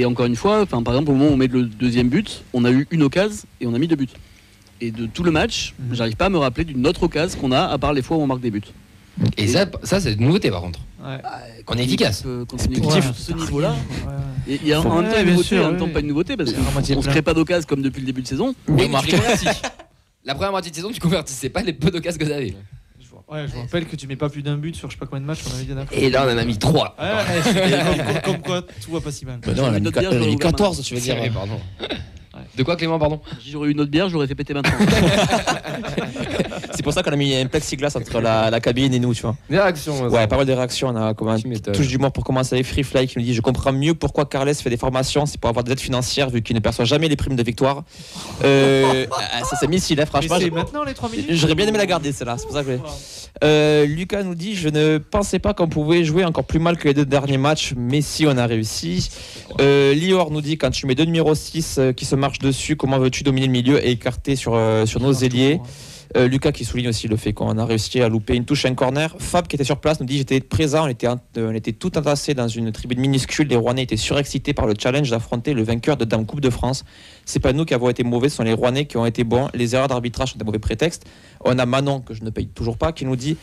encore une fois, par exemple, au moment où on met le deuxième but, on a eu une occasion et on a mis 2 buts. Et de tout le match, j'arrive pas à me rappeler d'une autre occasion qu'on a, à part les fois où on marque des buts. Et ça c'est une nouveauté par contre. Ouais. Qu'on est efficace. Quand c'est de ce niveau-là. Il y a en même temps une nouveauté, en même temps pas une nouveauté, parce qu'on se crée pas d'occasion comme depuis le début de saison. Oui, mais tu convertis. La première moitié de saison, tu convertissais pas les peu d'occasions que vous avez. Je vous rappelle que tu mets pas plus d'un but sur je sais pas combien de matchs on avait dit d'un. Et là, on en a mis 3. Comme quoi, tout va pas si mal. Non, on a mis 14, tu veux dire. Pardon. De quoi, Clément, pardon? Si j'aurais eu une autre bière, j'aurais fait péter maintenant. C'est pour ça qu'on a mis un plexiglas entre la cabine et nous, tu vois. Des réactions. Ouais, pas mal de réactions. On a touche d'humour pour commencer avec Free Fly qui nous dit: je comprends mieux pourquoi Carles fait des formations, c'est pour avoir des aides financières vu qu'il ne perçoit jamais les primes de victoire. Ça c'est missile, franchement. C'est maintenant les 3 minutes. J'aurais bien aimé la garder, celle-là. C'est pour ça que Lucas nous dit: je ne pensais pas qu'on pouvait jouer encore plus mal que les 2 derniers matchs, mais si on a réussi. Lior nous dit: quand tu mets 2 numéros 6 qui se marchent dessus, comment veux-tu dominer le milieu et écarter sur nos ailiers? Lucas qui souligne aussi le fait qu'on a réussi à louper une touche à un corner. Fab qui était sur place nous dit: j'étais présent, on était tout entassés dans une tribune minuscule, les Rouennais étaient surexcités par le challenge d'affronter le vainqueur de Dame Coupe de France. C'est pas nous qui avons été mauvais, ce sont les Rouennais qui ont été bons, les erreurs d'arbitrage sont des mauvais prétextes. On a Manon que je ne paye toujours pas qui nous dit: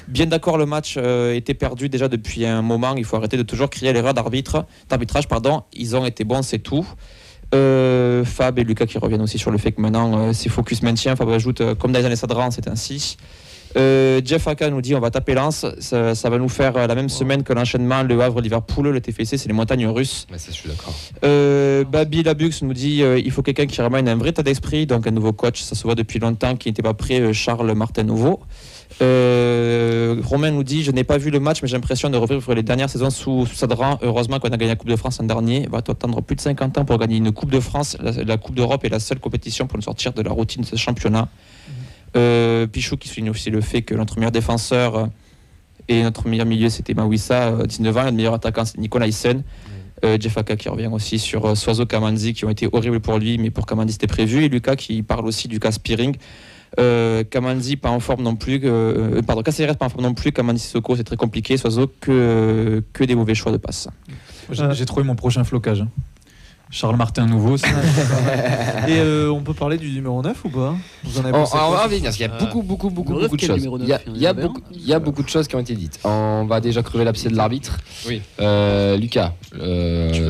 bien d'accord, le match était perdu déjà depuis un moment, il faut arrêter de toujours crier l'erreur d'arbitrage, ils ont été bons, c'est tout. Fab et Lucas qui reviennent aussi sur le fait que maintenant c'est focus maintien. Fab ajoute: comme dans les années Sadran, c'est ainsi. Jeff Aka nous dit: on va taper Lens, ça va nous faire la même semaine que l'enchaînement Le Havre, Liverpool. Le TFC c'est les montagnes russes. Mais ça, je suis d'accord. Babi Labux nous dit: il faut quelqu'un qui ramène un vrai état d'esprit, donc un nouveau coach, ça se voit depuis longtemps, qui n'était pas prêt, Charles Martin Nouveau. Romain nous dit: je n'ai pas vu le match, mais j'ai l'impression de revivre les dernières saisons sous Sadran. Heureusement qu'on a gagné la Coupe de France l'an dernier. Il va attendre plus de 50 ans pour gagner une Coupe de France. La Coupe d'Europe est la seule compétition pour nous sortir de la routine de ce championnat. Pichou qui souligne aussi le fait que notre meilleur défenseur et notre meilleur milieu c'était Mawissa, 19 ans. Le meilleur attaquant c'est Nicolas Hyssen. Jeff Aka qui revient aussi sur Soiseau, Kamanzi qui ont été horribles pour lui, mais pour Kamanzi c'était prévu. Et Lucas qui parle aussi du cas Spearing. Kamanzi pas en forme non plus, Caceres pas en forme non plus, Kamanzi Sissoko c'est très compliqué, Soiseau que des mauvais choix de passe. J'ai trouvé mon prochain flocage. Charles Martin nouveau. Et on peut parler du numéro 9 ou pas? Vous en avez pensé on quoi? va venir, parce qu'il y a beaucoup de quel choses. numéro Il y a, 9, il y a beaucoup, il y a beaucoup de choses qui ont été dites. On va déjà crever l'abcès de l'arbitre. Oui. Lucas,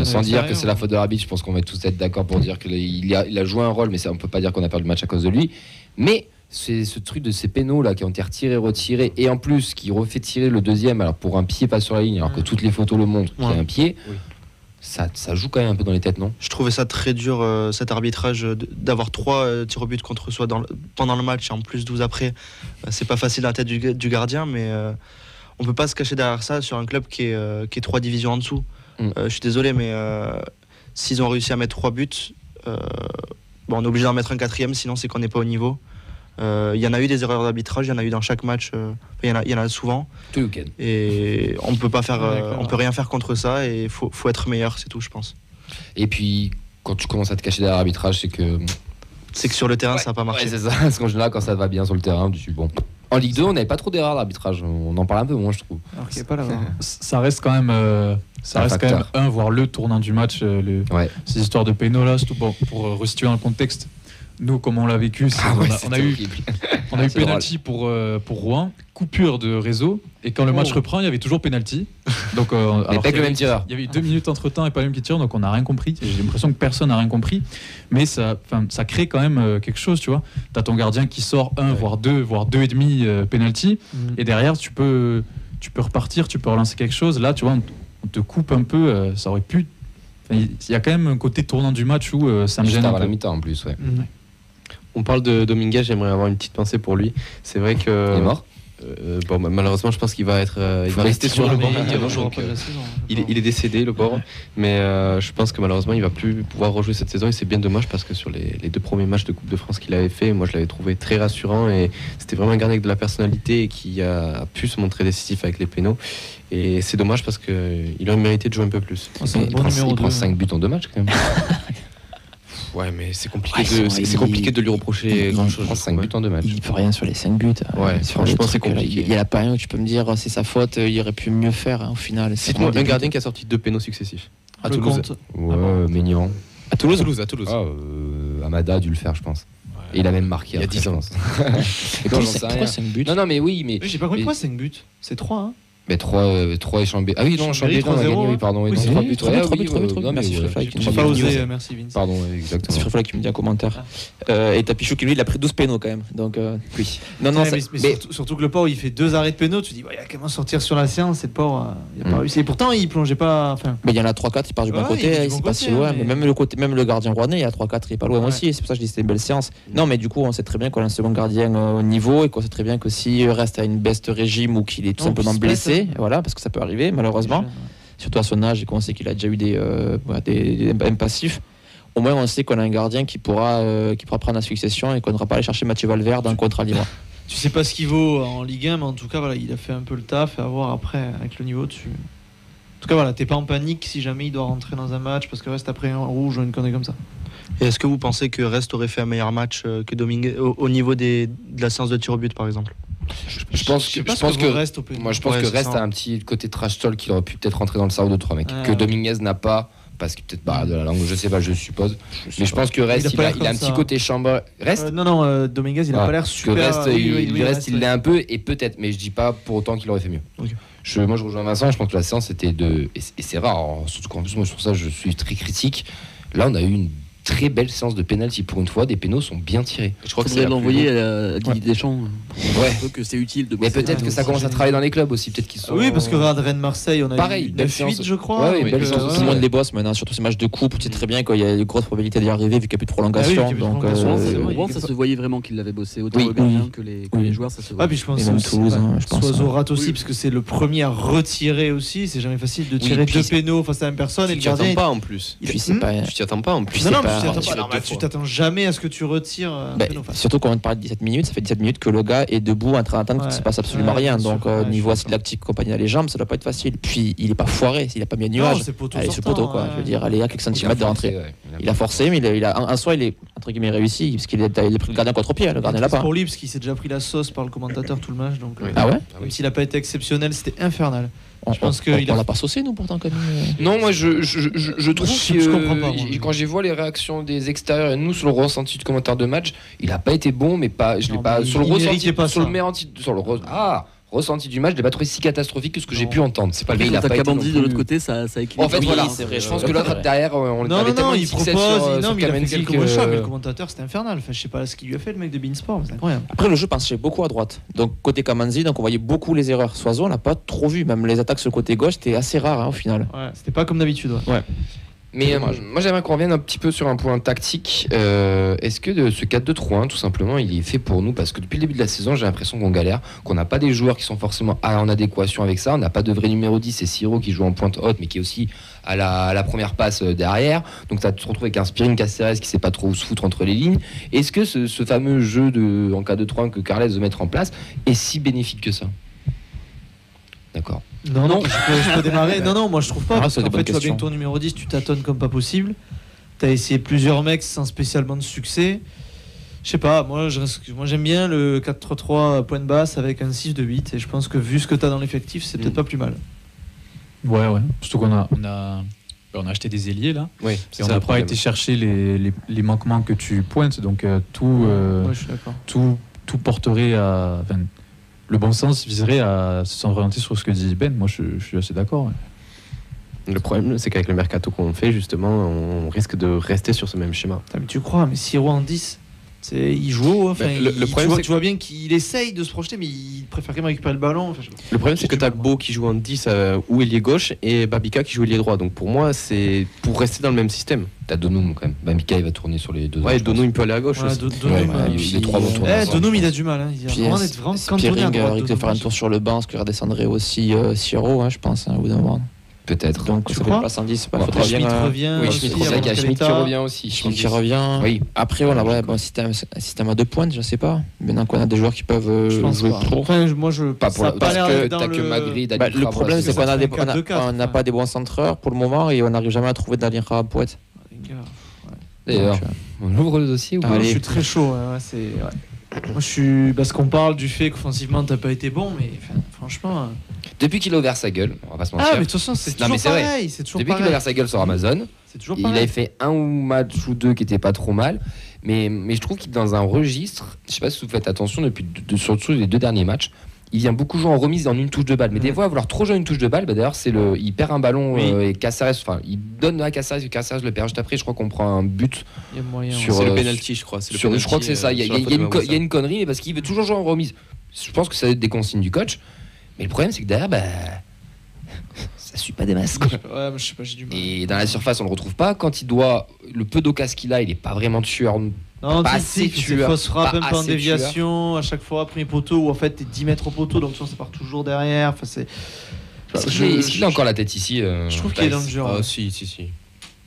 sans dire que c'est la faute de l'arbitre, je pense qu'on va tous être d'accord pour dire qu'il a joué un rôle, mais ça, on peut pas dire qu'on a perdu le match à cause de lui. Mais c'est ce truc de ces pénaux là qui ont été retirés, et en plus qui refait tirer le deuxième, alors pour un pied pas sur la ligne, alors que toutes les photos le montrent qu'il y a un pied. Oui. Ça joue quand même un peu dans les têtes, non? Je trouvais ça très dur, cet arbitrage, d'avoir 3 tirs au but contre soi pendant le match et en plus 12 après. C'est pas facile dans la tête du gardien, mais on peut pas se cacher derrière ça sur un club qui est 3 divisions en dessous. Je suis désolé, mais s'ils ont réussi à mettre 3 buts, on est obligé d'en mettre un 4e, sinon c'est qu'on n'est pas au niveau. Il y en a eu des erreurs d'arbitrage, il y en a eu dans chaque match, il y en a souvent. Tout le week-end. Et on peut pas faire, on peut rien faire contre ça, et faut être meilleur, c'est tout, je pense. Et puis quand tu commences à te cacher derrière l'arbitrage, c'est que sur le terrain ça n'a pas marché. Ouais, c'est ça. Parce qu'en général, quand ça va bien sur le terrain, tu dis bon. En Ligue 2, on n'avait pas trop d'erreurs d'arbitrage. On en parle un peu moins, je trouve. Alors qu'il n'y a pas là-bas. Ça reste quand même. Voire le tournant du match. Ces histoires de pénaux là, surtout pour resituer un contexte. Nous, comme on l'a vécu, on a eu penalty pour Rouen, coupure de réseau, et quand le match reprend, il y avait toujours penalty. Donc, mais pas que le même tireur. Il y avait 2 minutes entre temps et pas le même qui tire, donc on n'a rien compris. J'ai l'impression que personne n'a rien compris, mais ça crée quand même quelque chose, tu vois. T'as ton gardien qui sort voire 2 et demi penalty, et derrière tu peux repartir, tu peux relancer quelque chose. Là, tu vois, on te coupe un peu, ça aurait pu. Il y a quand même un côté tournant du match où ça me gêne un peu. La mi-temps en plus, ouais. On parle de Dominguez, j'aimerais avoir une petite pensée pour lui. C'est vrai que. Il est mort. Malheureusement, je pense qu'il va rester sur le banc. Il est décédé, le pauvre. Mais je pense que malheureusement, il va plus pouvoir rejouer cette saison. Et c'est bien dommage parce que sur les 2 premiers matchs de Coupe de France qu'il avait fait, moi, je l'avais trouvé très rassurant. Et c'était vraiment un gardien avec de la personnalité et qui a pu se montrer décisif avec les pénaux. Et c'est dommage parce qu'il aurait mérité de jouer un peu plus. Il prend 5 buts en 2 matchs quand même. Ouais, mais c'est compliqué de lui reprocher grand-chose. Il prend 5 buts en 2 matchs. Il ne peut rien sur les 5 buts. Ouais, franchement, c'est compliqué. Il n'y a pas rien où tu peux me dire c'est sa faute, il aurait pu mieux faire au final. Cite-moi un gardien qui a sorti 2 pénaux successifs. À Toulouse. Ménian. À Toulouse. Amada a dû le faire, je pense. Et il a même marqué. Il y a 10 ans. Pourquoi 5 buts? Non, mais oui, mais. J'ai pas compris pourquoi 5 buts. C'est 3, hein. Mais 3 et Chambéry. Ah oui, non, Chambéry 3-0. Oui, pardon. 3 buts. Merci. J'ai pas osé, merci Vince. Pardon, exactement. C'est Fréfola qui me dit en commentaire. Et t'as Pichou qui lui, il a pris 12 pénaux quand même. Donc, oui. Non, mais surtout que le pauvre, il fait 2 arrêts de pénaux. Tu dis, il a comment sortir sur la séance, c'est le pauvre. Il a pas réussi. Et pourtant, il plongeait pas. Mais il y en a 3-4, il part du bon côté, c'est pas si loin. Mais même le gardien rouennais, il y a 3-4, il est pas loin aussi. C'est pour ça que je dis que c'était une belle séance. Non, mais du coup, on sait très bien qu'on a un second gardien au niveau et qu'on sait très bien que s'il reste à une baisse de régime ou qu'il est tout simplement blessé, voilà, parce que ça peut arriver malheureusement, surtout à son âge et qu'on sait qu'il a déjà eu des passifs. Au moins on sait qu'on a un gardien qui pourra prendre la succession et qu'on n'aura pas à aller chercher Mathieu Valverde dans le contrat libre. Tu sais pas ce qu'il vaut en Ligue 1, mais en tout cas voilà, il a fait un peu le taf, et à voir après avec le niveau dessus. En tout cas voilà, t'es pas en panique si jamais il doit rentrer dans un match parce que reste après un rouge ou une connerie comme ça. Et est-ce que vous pensez que Rest aurait fait un meilleur match que Dominguez au niveau de la séance de tir au but par exemple? Je pense que Rest a un petit côté trash talk qu'il aurait pu peut-être rentrer dans le cerveau de 3 mecs que Dominguez n'a pas, parce que peut-être pas de la langue, je sais pas, je suppose. Mais je pense que Rest il a un petit côté chambre. Rest Dominguez il a pas l'air super. Rest il l'est un peu, et peut-être, mais je dis pas pour autant qu'il aurait fait mieux. Moi je rejoins Vincent, je pense que la séance était et c'est rare, surtout qu'en plus moi sur ça je suis très critique. Là on a eu une très belle séance de pénalty pour une fois. Des pénaux sont bien tirés. Je crois que c'est l'envoyer à Didier Deschamps. Ouais. Un peu que c'est utile de. Mais peut-être que ça commence à travailler dans les clubs aussi. Peut-être qu'ils sont. Oui, parce que regarde Rennes-Marseille, on a Pareil, eu belle 9-8, je crois. Ouais, belle séance Tout aussi. le monde les bosse maintenant, surtout ces matchs de coupe où tu sais très bien qu'il y a une grosse probabilité d'y arriver vu qu'il n'y a plus de prolongation. Ah oui, donc, Rouen, ça se voyait vraiment qu'il l'avait bossé. Autant le gardien que les joueurs, ça se voit. Ah, puis je pense Et même aussi, Toulouse, je pense. Soiseau rate aussi, parce que c'est le premier à retirer aussi. C'est jamais facile de tirer puis 2 pénaux face à la même personne. Et Tu le t'y attends gardien. pas en plus. Puis c'est pas. Tu t'y attends pas en plus. Non, non, mais pas- tu t'attends tirer pas. deux Tu fois. t'attends jamais à ce que tu retires un Bah, pénal. Enfin, surtout quand on parle de 17 minutes, ça fait 17 minutes que le gars est debout en train d'attendre qu'il ne se passe absolument Ouais, rien. bien Donc, sûr. Ouais, niveau je suis acide lactique compagnie à les jambes, ça doit pas être facile. Puis, il est pas foiré, s'il a pas mis un non, nuage. c'est poteau Allez, ce sortant, poteau, quoi. ouais. Je veux dire, allez, à quelques Il a centimètres de forcé, rentrée. ouais. Il a forcé, mais il a, en soi, il est entre guillemets réussi, parce qu'il a pris le gardien contre-pied, le gardien là c'est pas. pour lui, parce qu'il s'est déjà pris la sauce par le commentateur tout le match. Donc, Ah ouais même s'il n'a pas été exceptionnel, c'était infernal. Je pense on qu'il a. l'a pas saucé, nous, pourtant, quand même. Non, moi je trouve Je comprends pas, moi. quand j'ai vu les réactions des extérieurs et nous sur le ressenti de commentaire de match, il a pas été bon, mais pas, je l'ai Non, pas mais sur le il ressenti, méritait pas sur le ça. mérenti, sur le ressenti du match, je l'ai pas trouvé si catastrophique que ce que j'ai Non. pu entendre. C'est pas Après, il quand a t'as pas été Kabandi non de l'autre plus- côté, ça équilibre. En fait, Oui, voilà, c'est vrai, je pense c'est que l'autre vrai. derrière, on Non, avait non, tellement non, de il succès propose. sur Non, mais il a fait Kamenzi quelques que- bons choix, mais le commentateur, c'était infernal. Enfin, je sais pas ce qu'il lui a fait, le mec de Beansport, mais c'est incroyable. Après, le jeu penchait beaucoup à droite. Donc, côté Kamanzi, donc on voyait beaucoup les erreurs. Soiseau, on l'a pas trop vu. Même les attaques sur le côté gauche, c'était assez rare au final. Ouais, c'était pas comme d'habitude. Ouais. Mais Dommage. moi j'aimerais qu'on revienne un petit peu sur un point tactique. Est-ce que ce 4-2-3-1 tout simplement il est fait pour nous? Parce que depuis le début de la saison j'ai l'impression qu'on galère, qu'on n'a pas des joueurs qui sont forcément en adéquation avec ça. On n'a pas de vrai numéro 10, c'est Siro qui joue en pointe haute mais qui est aussi à la première passe derrière. Donc tu te retrouves avec un Spirin Caceres qui sait pas trop où se foutre entre les lignes. Est-ce que ce fameux jeu en 4-2-3-1 que Carles veut mettre en place est si bénéfique que ça? D'accord. Non, je peux démarrer. Non, moi je trouve pas. Ah, Parce c'est qu'en des bonnes fait, tu vois bien questions. que ton numéro 10, tu tâtonnes comme pas possible. T'as essayé plusieurs mecs sans spécialement de succès. Je sais pas, moi j'aime bien le 4-3-3 point de basse avec un 6-2-8. Et je pense que vu ce que t'as dans l'effectif, c'est peut-être pas plus mal. Ouais. Surtout qu'on a acheté des ailiers là. Oui, Et on n'a pas été chercher les manquements que tu pointes. Donc Ouais, je suis d'accord. tout porterait à. Enfin, le bon sens viserait à s'orienter sur ce que dit Ben. Moi, je suis assez d'accord. Ouais. Le problème, c'est qu'avec le mercato qu'on fait, justement, on risque de rester sur ce même schéma. Putain, mais tu crois, mais Siro en 10, il joue haut. Enfin, Mais le problème, c'est tu vois bien qu'il essaye de se projeter, mais il préfère quand même récupérer le ballon. Enfin, Le problème, c'est que J'ai tu as du mal, Beau qui joue en 10 ou ailier gauche et Babika qui joue ailier droit. Donc pour moi, c'est pour rester dans le même système. T'as Donum quand même. Mika il va tourner sur les deux. Ouais, je pense. Dono, il peut aller à gauche Ouais, aussi. Donum, les trois vont tourner ensemble. Donum, il a du mal. Hein. Il Puis, va vraiment être vraiment cantonné à Spiring droite. risque de faire un tour sur le banc, parce que redescendrait aussi Siro, hein, je pense, au bout d'un moment. Peut-être. Donc, Tu ça fait crois une place en 10. Bon, Faudrait Schmitt bien, revient. Oui, aussi, Schmitt avant revient. Il y a Schmitt qui Caleta. revient aussi. Schmitt qui revient. Oui. Après, voilà, ouais, bon, un système à 2 pointes, je sais pas. Maintenant qu'on a des joueurs qui peuvent Je pense jouer pas. pour. Enfin, moi, je Pas pour ça a la- pas parce l'air que d'être dans t'as que Magri, Dani Bah, le Crabot, problème, c'est qu'on a des- on n'a pas des bons centreurs pour le moment et on n'arrive jamais à trouver Dalin Poète. Les gars, D'ailleurs, Donc, on ouvre le dossier ou pas moi, je Allez. suis très chaud. Moi, je suis. Parce qu'on parle du fait qu'offensivement, t'as pas été bon, mais enfin, franchement. Depuis qu'il a ouvert sa gueule, on va pas se mentir. Ah, mais de toute façon, c'est Non, mais toujours c'est vrai. pareil. C'est toujours Depuis qu'il a pareil. ouvert sa gueule sur Amazon, C'est toujours il pareil. avait fait un match ou deux qui étaient pas trop mal. Mais je trouve qu'il est dans un registre, je sais pas si vous faites attention, surtout les 2 derniers matchs, il vient beaucoup jouer en remise en une touche de balle. Mais des fois, à vouloir trop jouer une touche de balle, d'ailleurs, il perd un ballon Oui. et Caceres, il donne à Caceres et Caceres le perd juste après. Je crois qu'on prend un but. Il y a moyen. Sur- C'est le euh, penalty, je crois. C'est le Je penalty, crois que c'est ça. Il y a sur la faute de il y a une connerie, mais parce qu'il veut toujours jouer en remise. Je pense que ça va être des consignes du coach. Mais le problème, c'est que derrière, ça suit pas des masses. quoi. Ouais, mais je sais pas, j'ai du mal. Et dans la surface, on le retrouve pas. Quand il doit, le peu d'occasion qu'il a, il est pas vraiment tueur. Non, pas tu assez sais, c'est tueur, fausse frappe, pas un peu en assez déviation, à chaque fois, premier poteau, où en fait, t'es 10 mètres au poteau, donc ça part toujours derrière. Enfin, c'est. Est-ce qu'il a encore la tête ici Je trouve qu'il est dans le jeu. Ah, si.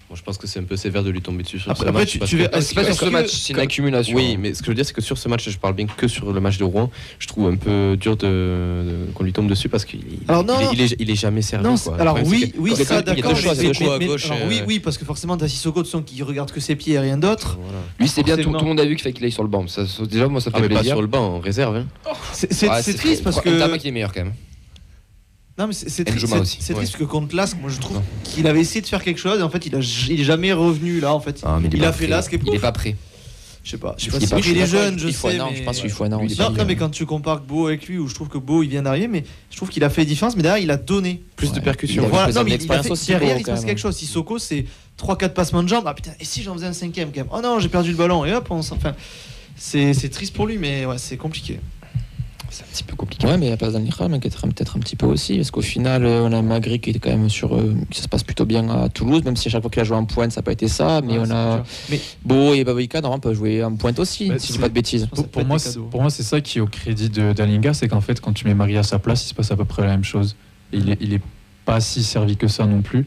Moi, je pense que c'est un peu sévère de lui tomber dessus sur Après, ce match. tu parce verras- que- C'est pas sur ce match, c'est une accumulation. Oui, mais ce que je veux dire, c'est que sur ce match, je parle bien que sur le match de Rouen, je trouve un peu dur qu'on lui tombe dessus parce qu'il Alors, non, il est jamais servi. Non, quoi. Le alors problème, c'est oui, que- oui, quand ça il y a d'accord. deux choix, mais- il y a deux choix à mais- gauche. alors, oui, parce que forcément, t'as Sissoko de son qui regarde que ses pieds et rien d'autre. Voilà. Lui, c'est bien, tout Forcément. le monde a vu qu'il fallait qu'il aille sur le banc. Déjà, moi, ça Ah, fait mais pas plaisir. sur le banc, en réserve. Hein. C'est Ouais, triste parce que. Ntama qui est meilleur quand même. Non, mais c'est triste, Njouma aussi, c'est ouais. triste parce que contre Lask, moi je trouve Non. qu'il avait essayé de faire quelque chose et en fait il est jamais revenu là en fait. Ah, mais Il est a pas fait prêt. Lask et Il est pouf. pas prêt. Je sais pas Il si faut- il est jeune, il je faut sais. un an, Mais... je pense qu'il faut un an aussi. Non, mais quand tu compares Beau avec lui, où je trouve que Beau il vient d'arriver, mais je trouve qu'il a fait différence, mais derrière il a donné. Plus de percussion. Voilà, non, mais il a l'expérience fait, aussi. derrière Beau, il se quand passe même. quelque chose. Sissoko c'est 3-4 passements de jambes. Ah putain, et si j'en faisais un 5ème quand même. Oh non, j'ai perdu le ballon. Et hop, enfin, c'est triste pour lui, mais ouais, c'est compliqué. C'est un petit peu compliqué. Ouais, mais la place d'Al-Nassr m'inquiéterait peut-être un petit peu aussi, parce qu'au final, on a Magri qui était quand même sur. Ça se passe plutôt bien à Toulouse, même si à chaque fois qu'il a joué en pointe, ça n'a pas été ça. Mais Ouais, on c'est a. dur. Mais Beau et Babaïka, normalement, peuvent jouer en pointe aussi, Bah, si je dis pas de bêtises. pense que ça peut Pour être moi, des cadeaux. pour moi, c'est ça qui est au crédit d'Alinga, c'est qu'en fait, quand tu mets Marie à sa place, il se passe à peu près la même chose. Et il est pas si servi que ça non plus.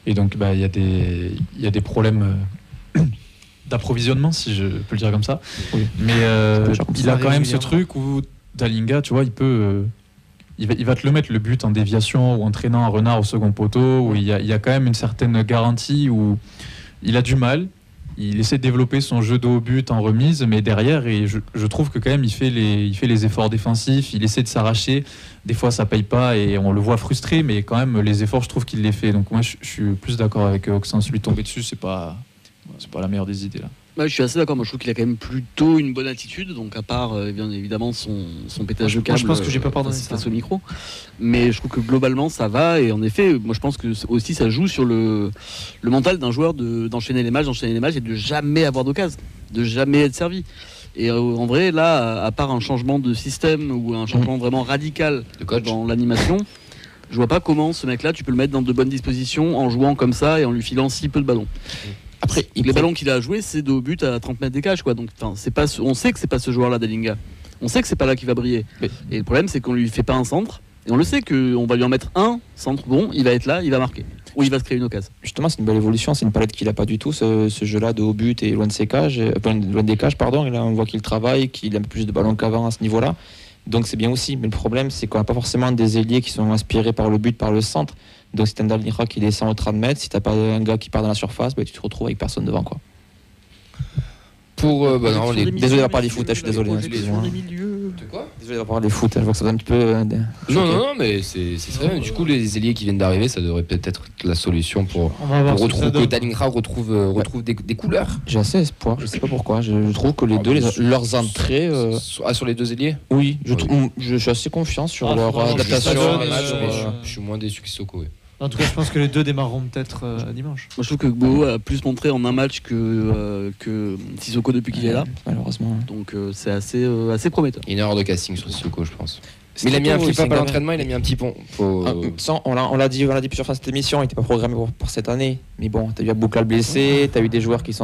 Et donc, bah, il y a des problèmes d'approvisionnement, si je peux le dire comme ça. Oui. Mais il a quand même ce truc où Dalinga, tu vois, il va te le mettre le but en déviation ou en traînant un renard au second poteau, où il y a quand même une certaine garantie où il a du mal. Il essaie de développer son jeu de haut but en remise, mais derrière, et je trouve que quand même il fait les efforts défensifs, il essaie de s'arracher. Des fois, ça paye pas et on le voit frustré, mais quand même les efforts, je trouve qu'il les fait. Donc moi, je suis plus d'accord avec Oxens. Lui tomber dessus, c'est pas la meilleure des idées là. Ouais, je suis assez d'accord. Moi, je trouve qu'il a quand même plutôt une bonne attitude. Donc, à part bien évidemment son pétage de câble. je pense que j'ai pas pardonné face ça. au micro. Mais je trouve que globalement, ça va. Et en effet, moi, je pense que aussi ça joue sur le mental d'un joueur d'enchaîner les matchs et de jamais avoir d'occasion, de jamais être servi. Et en vrai, là, à part un changement de système ou un changement vraiment radical De coach. dans l'animation, je vois pas comment ce mec-là, tu peux le mettre dans de bonnes dispositions en jouant comme ça et en lui filant si peu de ballons. Après, Les ballons qu'il a à jouer, c'est de haut but à 30 mètres des cages, quoi. Donc, on sait que c'est pas ce joueur-là, Dalinga. On sait que c'est pas là qu'il va briller. Mais- Et le problème, c'est qu'on lui fait pas un centre. Et on le sait qu'on va lui en mettre un centre bon, il va être là, il va marquer. Ou il va se créer une occasion. justement, c'est une belle évolution. C'est une palette qu'il a pas du tout, ce jeu-là de haut but et loin de ses cages, loin des cages, pardon. Et là, on voit qu'il travaille, qu'il a plus de ballons qu'avant à ce niveau-là. Donc c'est bien aussi. Mais le problème, c'est qu'on n'a pas forcément des ailiers qui sont inspirés par le but, par le centre. Donc si t'as un Al-Nassr qui descend au 30 mètres, si t'as pas un gars qui part dans la surface, bah, tu te retrouves avec personne devant, quoi. Pour non, les... Désolé d'avoir parlé foot, je suis désolé, excusez-moi. De quoi Désolé d'avoir parlé foot, je vois que ça va un petit peu. Non, mais c'est très bien. Du coup, les ailiers qui viennent d'arriver, ça devrait peut-être être la solution pour On va voir ce que ça retrouver que donne. Dalingra retrouve des couleurs. J'ai assez espoir, je sais pas pourquoi. Je trouve que les deux, leurs entrées. Sur les deux ailiers. Oui, je suis assez confiant sur Ah, leur faudra voir ce que ça adaptation. donne, Je suis moins déçu que Sissoko. Ouais. En tout cas, je pense que les deux démarreront peut-être dimanche. Moi, je trouve que Gbo a plus montré en un match que Sissoko depuis qu'il est là. Malheureusement. Donc, c'est assez prometteur. Il y a une erreur de casting sur Sissoko, je pense. Mais il a mis un flip-up à l'entraînement, il a mis un petit pont. Ça, on l'a dit plusieurs fois cette émission, il n'était pas programmé pour cette année. Mais bon, t'as eu Aboukal blessé, t'as eu des joueurs qui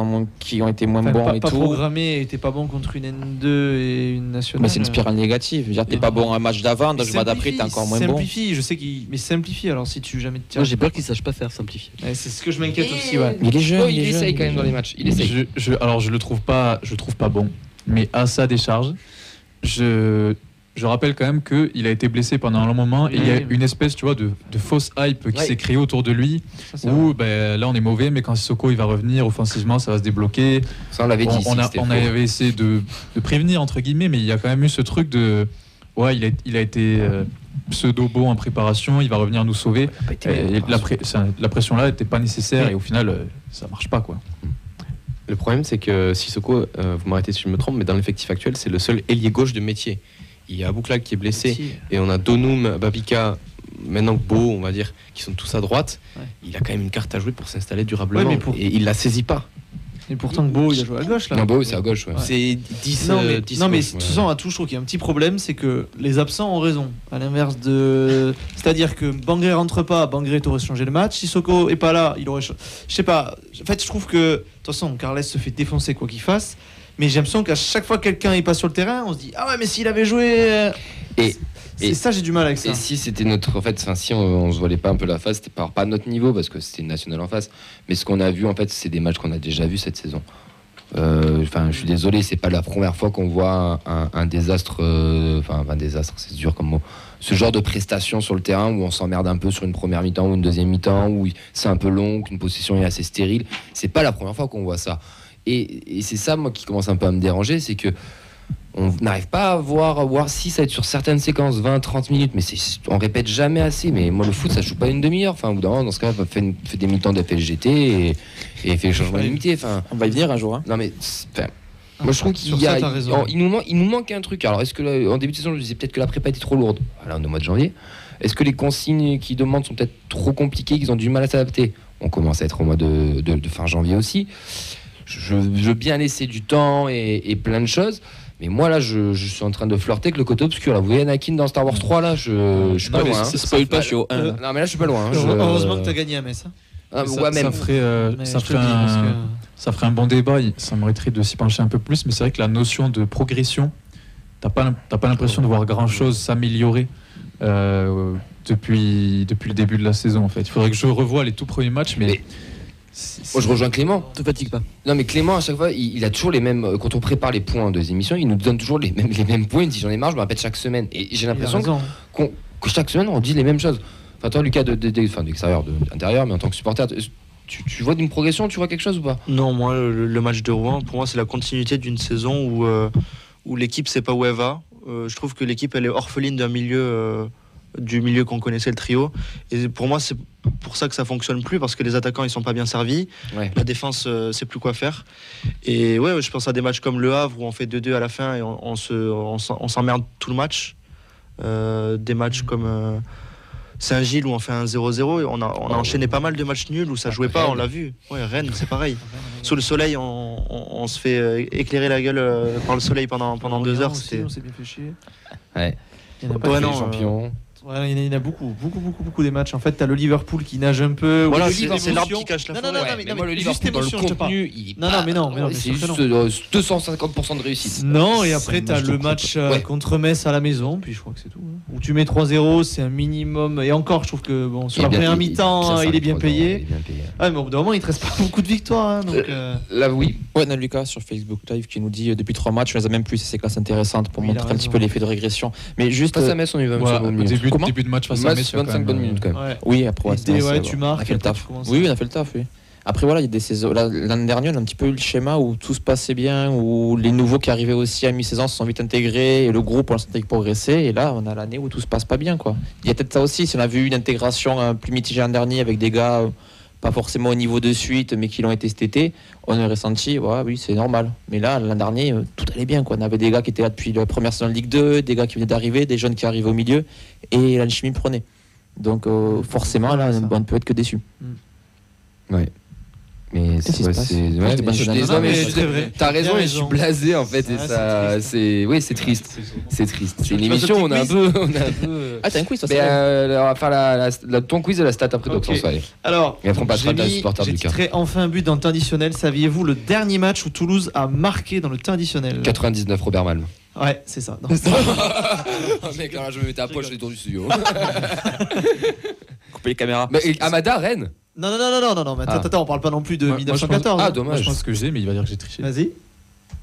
ont été moins Enfin, bons pas et tout. programmé, et t'es pas bon contre une N2 et une nationale. Mais c'est une spirale négative. Je veux dire, t'es pas bon un match d'avant, donc le match d'après, t'es encore moins bon. Simplifie, je sais mais simplifie alors si tu jamais te tiens. Moi, j'ai peur qu'il sache pas faire simplifier. Ouais, c'est ce que je m'inquiète aussi, ouais. Mais il est jeune, Il essaye quand même dans les matchs. Il essaye. Alors je le trouve pas bon, mais à sa décharge, je rappelle quand même qu'il a été blessé pendant un long moment et il y a une espèce, tu vois, de fausse hype qui s'est créée autour de lui. Ça, c'est Où là on est mauvais, mais quand Sissoko il va revenir offensivement, ça va se débloquer. Ça, on l'avait dit. On avait essayé de prévenir entre guillemets, mais il y a quand même eu ce truc de il a été pseudo bon en préparation, il va revenir nous sauver. Et la pression là n'était pas nécessaire et au final ça marche pas, quoi. Le problème, c'est que Sissoko, vous m'arrêtez si je me trompe, mais dans l'effectif actuel, c'est le seul ailier gauche de métier. Il y a Abouklak qui est blessé et on a Donoum, Babika, maintenant Beau, on va dire, qui sont tous à droite. Ouais. Il a quand même une carte à jouer pour s'installer durablement Ouais, mais et il la saisit pas. Et pourtant, Beau, il a joué à gauche là. Non, Beau, c'est à gauche. Ouais. C'est 10 Non, mais, 10 non, mais de gauche, toute façon, à tout, je trouve qu'il y a un petit problème, c'est que les absents ont raison. À l'inverse de. C'est-à-dire que Bangré rentre pas, Bangré t'aurait changé le match. Sissoko est pas là, il aurait. Je sais pas. En fait, je trouve que. De toute façon, Carles se fait défoncer quoi qu'il fasse. Mais j'ai l'impression qu'à chaque fois que quelqu'un est pas sur le terrain, on se dit ah ouais, mais s'il avait joué. Et ça, j'ai du mal avec ça. Et si c'était notre. En fait, si on se voilait pas un peu la face, c'était pas notre niveau parce que c'était une nationale en face. Mais ce qu'on a vu, en fait, c'est des matchs qu'on a déjà vus cette saison. Je suis désolé, c'est pas la première fois qu'on voit un désastre. Un désastre, c'est dur comme mot. Ce genre de prestation sur le terrain où on s'emmerde un peu sur une première mi-temps ou une deuxième mi-temps, où c'est un peu long, qu'une possession est assez stérile. C'est pas la première fois qu'on voit ça. Et c'est ça, moi, qui commence un peu à me déranger, c'est que on n'arrive pas à voir si ça va être sur certaines séquences 20-30 minutes, mais on répète jamais assez. Mais moi, le foot, ça joue pas une demi-heure. Enfin, au bout d'un moment, dans ce cas, fait des mi-temps d'FLGT et fait le changement limité. Enfin, On va y venir un jour. Hein. non, mais Moi, je trouve qu'il Sur ça, t'as raison. il nous manque un truc. Alors, est-ce que en début de saison, je disais peut-être que la prépa était trop lourde. Là, on est au mois de janvier. Est-ce que les consignes qu'ils demandent sont peut-être trop compliquées, qu'ils ont du mal à s'adapter? On commence à être au mois de fin janvier aussi. Je veux bien laisser du temps et plein de choses. Mais moi, là, je suis en train de flirter avec le côté obscur. Là. Vous voyez Anakin dans Star Wars 3, là, je suis pas loin. Ça spoil pas, je suis au 1. Non, mais là, je suis pas loin. Heureusement que t'as gagné à Metz. Ah, ouais, même. Ça ferait un bon débat. Ça mériterait de s'y pencher un peu plus. Mais c'est vrai que la notion de progression, t'as pas l'impression de voir grand-chose s'améliorer depuis le début de la saison. En fait, il faudrait que je revoie les tout premiers matchs, mais moi, je rejoins Clément. Te fatigue pas. Non, mais Clément, à chaque fois, il a toujours les mêmes. Quand on prépare les points des émissions, il nous donne toujours les mêmes points. Il dit j'en ai marre, je me répète chaque semaine. Et j'ai l'impression que chaque semaine, on dit les mêmes choses. Enfin, toi, Lucas, d'extérieur, d'intérieur, mais en tant que supporter, tu vois une progression, tu vois quelque chose ou pas? Non, moi, le match de Rouen, pour moi, c'est la continuité d'une saison où l'équipe sait pas où elle va. Je trouve que l'équipe, elle est orpheline du milieu qu'on connaissait, le trio. Et pour moi, c'est pour ça que ça fonctionne plus, parce que les attaquants, ils sont pas bien servis. Ouais. La défense, sait plus quoi faire. Et ouais, je pense à des matchs comme Le Havre, où on fait 2-2 à la fin et on s'emmerde tout le match. Des matchs comme Saint-Gilles, où on fait un 0-0. On a enchaîné pas mal de matchs nuls où ça jouait pas, on l'a vu. Ouais, Rennes, c'est pareil. Sous le soleil, on se fait éclairer la gueule par le soleil pendant 2 heures. On s'est bien fait chier. Ouais. Il y en a pas Ouais, que non, les champions. Ouais, il y en a beaucoup des matchs. En fait, t'as le Liverpool qui nage un peu. Voilà, le c'est Liverpool- l'arbre qui cache la Non, forêt. non, Mais moi, le juste Liverpool, dans le émotion, je te parle. contenu, il est Non, pas- mais non, mais c'est sûr que juste 250% de réussite. Non, et après, t'as moi, je le te match crois pas. Ouais. contre Metz à la maison, puis je crois que c'est tout. Où tu mets 3-0, c'est un minimum. Et encore, je trouve que bon, sur la première mi-temps, il est bien payé. Ah, mais au bout d'un moment, il te reste pas beaucoup de victoires. Hein, donc, Là, oui. Ouais, on a Lucas sur Facebook Live qui nous dit depuis 3 matchs, on les a même plus, c'est classes intéressantes pour Oui, il a montrer un petit raison. peu l'effet de régression. Mais juste. Face à Metz, on y va. voilà, au début de match face à Metz, il y a quand 25 même, bonnes minutes quand même. ouais. Oui, après, Et c'était dès- assez, ouais, bon. tu On marques, a fait le après, taf. tu commences Oui, à- on a fait le taf, oui. Après, voilà, il y a des saisons. L'année dernière, on a un petit peu eu le schéma où tout se passait bien, où les nouveaux qui arrivaient aussi à mi-saison se sont vite intégrés, et le groupe, on sentait progresser. Et là, on a l'année où tout se passe pas bien, quoi. Il y a peut-être ça aussi, si on a vu une intégration plus mitigée l'an dernier avec des gars pas forcément au niveau de suite, mais qui l'ont été cet été, on aurait senti, ouais, oui, c'est normal. Mais là, l'an dernier, tout allait bien, quoi. On avait des gars qui étaient là depuis la première saison de Ligue 2, des gars qui venaient d'arriver, des jeunes qui arrivaient au milieu, et l'alchimie prenait. Donc, forcément, là, on ne peut être que déçu. Ouais. Mais Qu'est-ce qui se passe ouais, Moi, j'étais mais je suis pas désolé, Non, mais mais c'est très vrai. t'as raison, Bien et je suis raison. blasé en fait, et Ouais, ça, oui, c'est triste. C'est triste. C'est une émission, on a un peu. Ah, t'as un quiz, toi, Mais c'est on va faire ton quiz et la stat après, Ok. Docteur Soleil. Alors, Et après, on passera à ta j'ai supporter du cœur. titré enfin un but dans le temps additionnel. Saviez-vous le dernier match où Toulouse a marqué dans le temps additionnel? 99, Robert Malm. Ouais, c'est ça. Non. Oh mec, alors je me mettais à poche les tours du studio. couper les caméras. Mais Amada, Rennes. Non, mais Ah. attends, on parle pas non plus de Moi, 1914. Ah, hein. dommage. Moi, je pense que j'ai, mais il va dire que j'ai triché. Vas-y.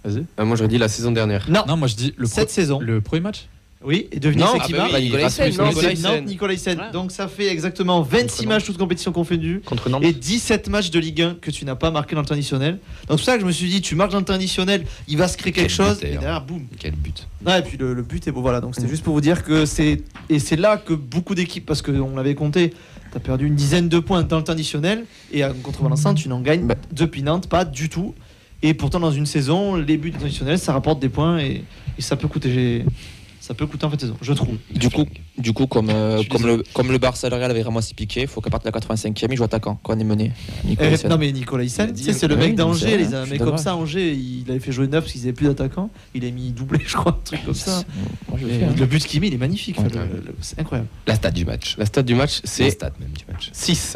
Vas-y. Moi, j'aurais dit la saison dernière. Non, Non, moi je dis cette saison. le premier match. Oui, et devinez Non, c'est ah qui bah marque oui, Nicolas Hyssen, Non, Nicolas c'est Hyssen. Nantes, Nicolas Hyssen. Ouais. Donc ça fait exactement 26 Nantes. matchs, toutes compétitions confondues, Contre Nantes. et 17 matchs de Ligue 1 que tu n'as pas marqué dans le temps additionnel. Donc c'est pour ça que je me suis dit, tu marques dans le temps additionnel, il va se créer quelque Quel chose, but, et d'ailleurs. derrière, boum. Quel but. Ouais, et puis le but est beau, voilà. Donc c'était juste pour vous dire que c'est là que beaucoup d'équipes, parce qu'on l'avait compté, t'as perdu une dizaine de points dans le temps additionnel, et contre Valenciennes, tu n'en gagnes depuis Nantes pas du tout. Et pourtant dans une saison, les buts additionnels, ça rapporte des points, et ça peut coûter. Ça peut coûter en fait saison, je trouve. Du coup, comme le Barça et le Real avait vraiment si piqué, il faut qu'à partir de la 85e, il joue attaquant quand on est mené. Nicolas Hyssen. Non mais Nicolas Hyssen, Il a tu dit, sais, c'est le oui, mec non, d'Angers, c'est les vrai, a je mais suis comme d'accord. ça Angers, il avait fait jouer 9 parce qu'ils avaient plus d'attaquants, il a mis doublé je crois, un truc comme ça. Moi, je le Et fais, hein. le but qu'il met, il est magnifique, Ouais, enfin, c'est incroyable. La stat du match. La stat du match, La c'est stat même du match. 6.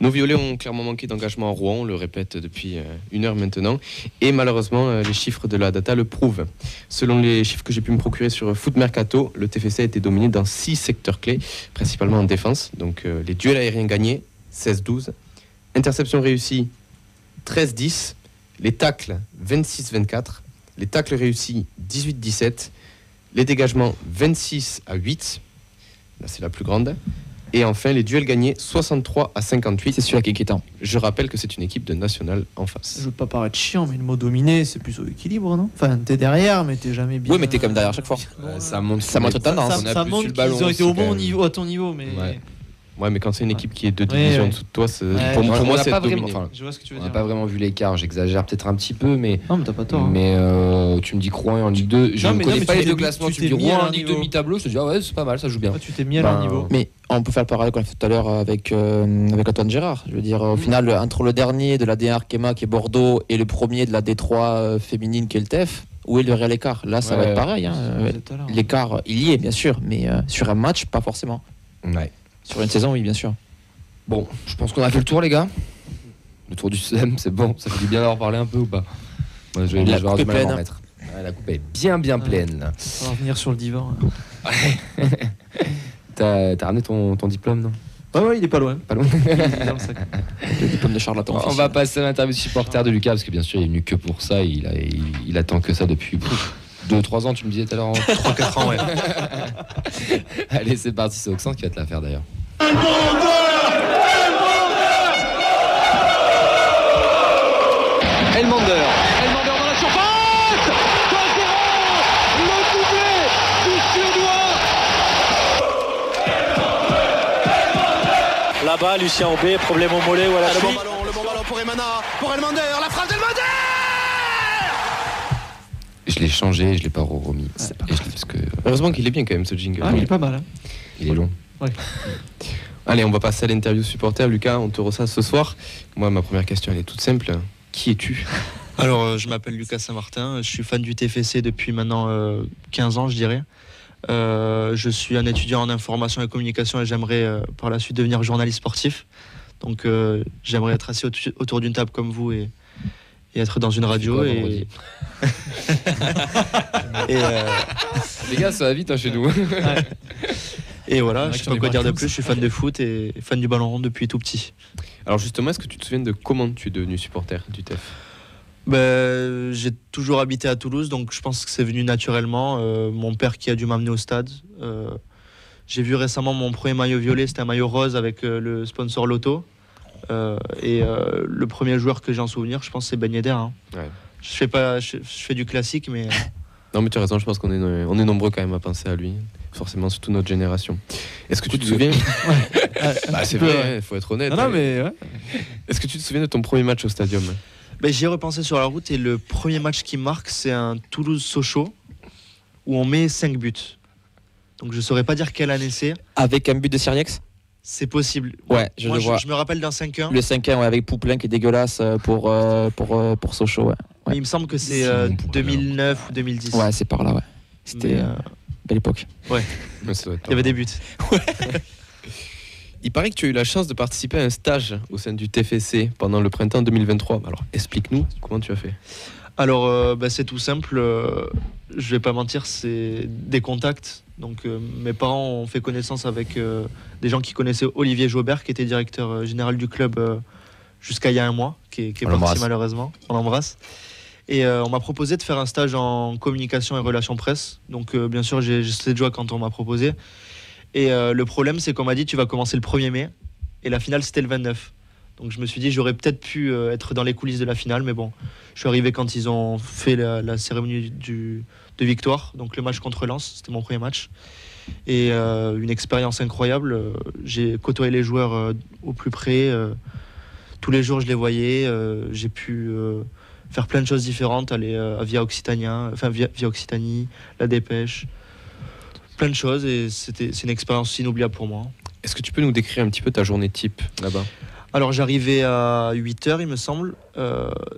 Nos violets ont clairement manqué d'engagement à Rouen, on le répète depuis 1 heure maintenant, et malheureusement les chiffres de la data le prouvent. Selon les chiffres que j'ai pu me procurer sur Foot Mercato, le TFC a été dominé dans 6 secteurs clés, principalement en défense. Donc les duels aériens gagnés, 16-12, interceptions réussies, 13-10, les tacles, 26-24, les tacles réussis, 18-17, les dégagements, 26-8, là c'est la plus grande. Et enfin, les duels gagnés 63-58. C'est celui-là qui est inquiétant. Je rappelle que c'est une équipe de national en Je face. veux pas paraître chiant, mais le mot dominer, c'est plus au équilibre, non? Enfin, t'es derrière, mais t'es jamais bien. Oui, mais t'es comme derrière chaque fois. Ça montre Ça montre tendance. on a Ça plus montre sur le ballon qu'ils ont été aussi, au quand bon même. niveau, à ton niveau, mais Ouais. Ouais, mais quand c'est une équipe qui est 2 divisions en dessous de toi, pour on moi, n'a c'est pas dominé. vraiment, enfin, Je vois ce que tu veux on n'a dire. pas vraiment vu l'écart. J'exagère peut-être un petit peu, mais Non, mais t'as pas tort. hein. mais tu me dis Rouen est en Ligue 2. Je Non, ne mais connais tu pas les t'es deux mis- classements. tu Tu me dis t'es mis à Rouen en leur Ligue 2 niveau. mi-tableau. Je te dis ouais, c'est pas mal, ça joue bien. Toi, tu t'es mis à leur niveau. Mais on peut faire le parallèle qu'on a fait tout à l'heure avec Antoine Gérard. Je veux dire, au final, entre le dernier de la D1 Arkema qui est Bordeaux et le premier de la D3 féminine qui est le TEF, où est le réel écart? Là, ça va être pareil. hein. L'écart, il y est, bien sûr, mais sur un match, pas forcément. Ouais. Sur une saison, oui, bien sûr. Bon, je pense qu'on a fait le tour, les gars. Le tour du SEM, c'est bon. Ça fait du bien d'avoir parlé un peu ou pas? Moi, je vais La avoir coupe du mal est à m'en pleine. remettre. Ouais, la coupe est bien pleine. Là. On va revenir sur le divan. hein. T'as ramené ton diplôme, non? Ouais, il est pas loin. Pas loin. Il est dans le sac. Le diplôme de charlatan. On va passer à l'interview supporter de Lucas, parce que bien sûr, il est venu que pour ça. Il attend que ça depuis 2-3 ans, tu me disais tout à l'heure. 3-4 ans, ouais. Allez, c'est parti, c'est Oxens qui va te la faire d'ailleurs. Elmander dans la surface 2-0, le doublé du Suédois. Là-bas, Lucien Aubé, problème au mollet ou à la cheville. Le bon ballon pour Elmander, la frappe d'Elmander. Je l'ai changé, je l'ai pas remis. Et je l'ai- parce que Heureusement qu'il est bien quand même ce jingle. Ah, il est pas mal. Hein. il est long. Allez, on va passer à l'interview supporter. Lucas, on te reçoit ce soir. Moi, ma première question, elle est toute simple. Qui es-tu? Alors, je m'appelle Lucas Saint-Martin, je suis fan du TFC depuis maintenant 15 ans, je dirais. Je suis un étudiant en information et communication et j'aimerais par la suite devenir journaliste sportif. Donc, j'aimerais être assis autour d'une table comme vous et être dans une radio. quoi, Et... vendredi et, Les gars, ça va vite hein, chez nous. et voilà, Ouais, je sais j'en pas ai quoi pas dire de tous. plus, je suis fan de foot et fan du ballon rond depuis tout petit. Alors justement, est-ce que tu te souviens de comment tu es devenu supporter du TEF? J'ai toujours habité à Toulouse, donc je pense que c'est venu naturellement. Mon père qui a dû m'amener au stade. J'ai vu récemment mon premier maillot violet, c'était un maillot rose avec le sponsor Lotto. Le premier joueur que j'ai en souvenir, je pense, c'est Ben Yedder. Hein. Ouais. Je fais du classique, mais Non, mais tu as raison, je pense qu'on est nombreux quand même à penser à lui. Forcément, surtout notre génération. Est-ce que tu te souviens Bah, c'est vrai, il faut être honnête. Non, mais ouais. Est-ce que tu te souviens de ton premier match au stadium? j'y ai repensé sur la route et le premier match qui marque, c'est un Toulouse-Sochaux où on met 5 buts. Donc je saurais pas dire quelle année c'est. Avec un but de Siriex? C'est possible. Ouais, je Moi, le vois. je me rappelle d'un 5-1. Le 5-1 ouais, avec Pouplin qui est dégueulasse pour Sochaux. Ouais. Mais il me semble que c'est Simon Pouplin, 2009 ou 2010. Ouais, c'est par là, ouais. C'était Mais, belle époque. Ouais, ça doit être il y avait des buts. Il paraît que tu as eu la chance de participer à un stage au sein du TFC pendant le printemps 2023. Alors explique-nous comment tu as fait. Alors, c'est tout simple. Je vais pas mentir, c'est des contacts. Donc, mes parents ont fait connaissance avec des gens qui connaissaient Olivier Jaubert, qui était directeur général du club jusqu'à il y a un mois, qui est On parti l'embrasse. malheureusement. On l'embrasse. Et on m'a proposé de faire un stage en communication et relations presse. Donc, bien sûr, j'ai sauté de joie quand on m'a proposé. Et le problème, c'est qu'on m'a dit tu vas commencer le 1er mai. Et la finale, c'était le 29. Donc je me suis dit j'aurais peut-être pu être dans les coulisses de la finale, mais bon, je suis arrivé quand ils ont fait la cérémonie de victoire, donc le match contre Lens, c'était mon premier match. Et une expérience incroyable, j'ai côtoyé les joueurs au plus près, tous les jours je les voyais, j'ai pu faire plein de choses différentes, aller via Occitanie, la Dépêche, plein de choses et c'est une expérience inoubliable pour moi. Est-ce que tu peux nous décrire un petit peu ta journée type là-bas? Alors j'arrivais à 8h il me semble,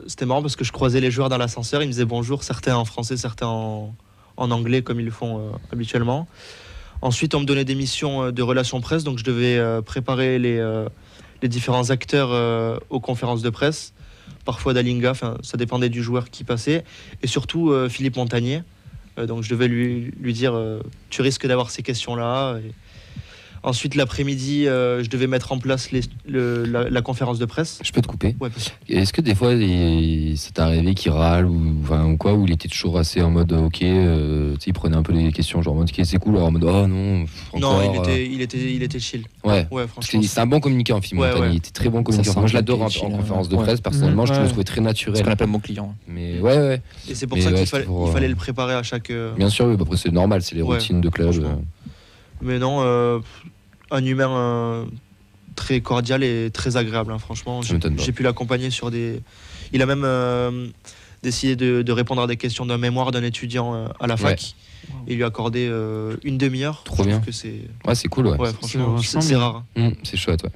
c'était marrant parce que je croisais les joueurs dans l'ascenseur, ils me disaient bonjour, certains en français, certains en anglais comme ils le font habituellement. Ensuite on me donnait des missions de relations presse, donc je devais préparer les différents acteurs aux conférences de presse, parfois d'Alinga, ça dépendait du joueur qui passait, et surtout Philippe Montagnier, donc je devais lui dire tu risques d'avoir ces questions-là. Ensuite, l'après-midi, je devais mettre en place la conférence de presse. Je peux te couper? Ouais, bien sûr. Est-ce que des fois, ça t'est arrivé qu'il râle ou quoi, ou il était toujours assez en mode ok, tu sais, il prenait un peu les questions, genre en mode ok, c'est cool, alors en mode oh non, encore, Non, il était chill. Ouais, Ouais, parce franchement. que c'est un bon communicant, Philippe Ouais, Montagnier, ouais. il était très bon communicant. sent Moi, je qu'il l'adore était en chill, conférence de ouais. presse, personnellement, je Ouais. le trouvais très C'est ce naturel. qu'on appelle mon client. Mais ouais. Et c'est pour Mais ça ouais, qu'il c'était pour, il fallait le préparer à chaque. Bien sûr, oui, bah après c'est normal, c'est les Ouais, routines de club. franchement. Mais non, un humain très cordial et très agréable. Hein, franchement, Ça m'étonne pas. j'ai pu l'accompagner sur des. Il a même décidé de répondre à des questions d'un mémoire d'un étudiant à la fac. Et lui accorder une demi-heure. Trop Je bien. trouve que c'est. Ouais, c'est cool, ouais. Ouais, franchement, vachement c'est bien. rare. C'est chouette, ouais.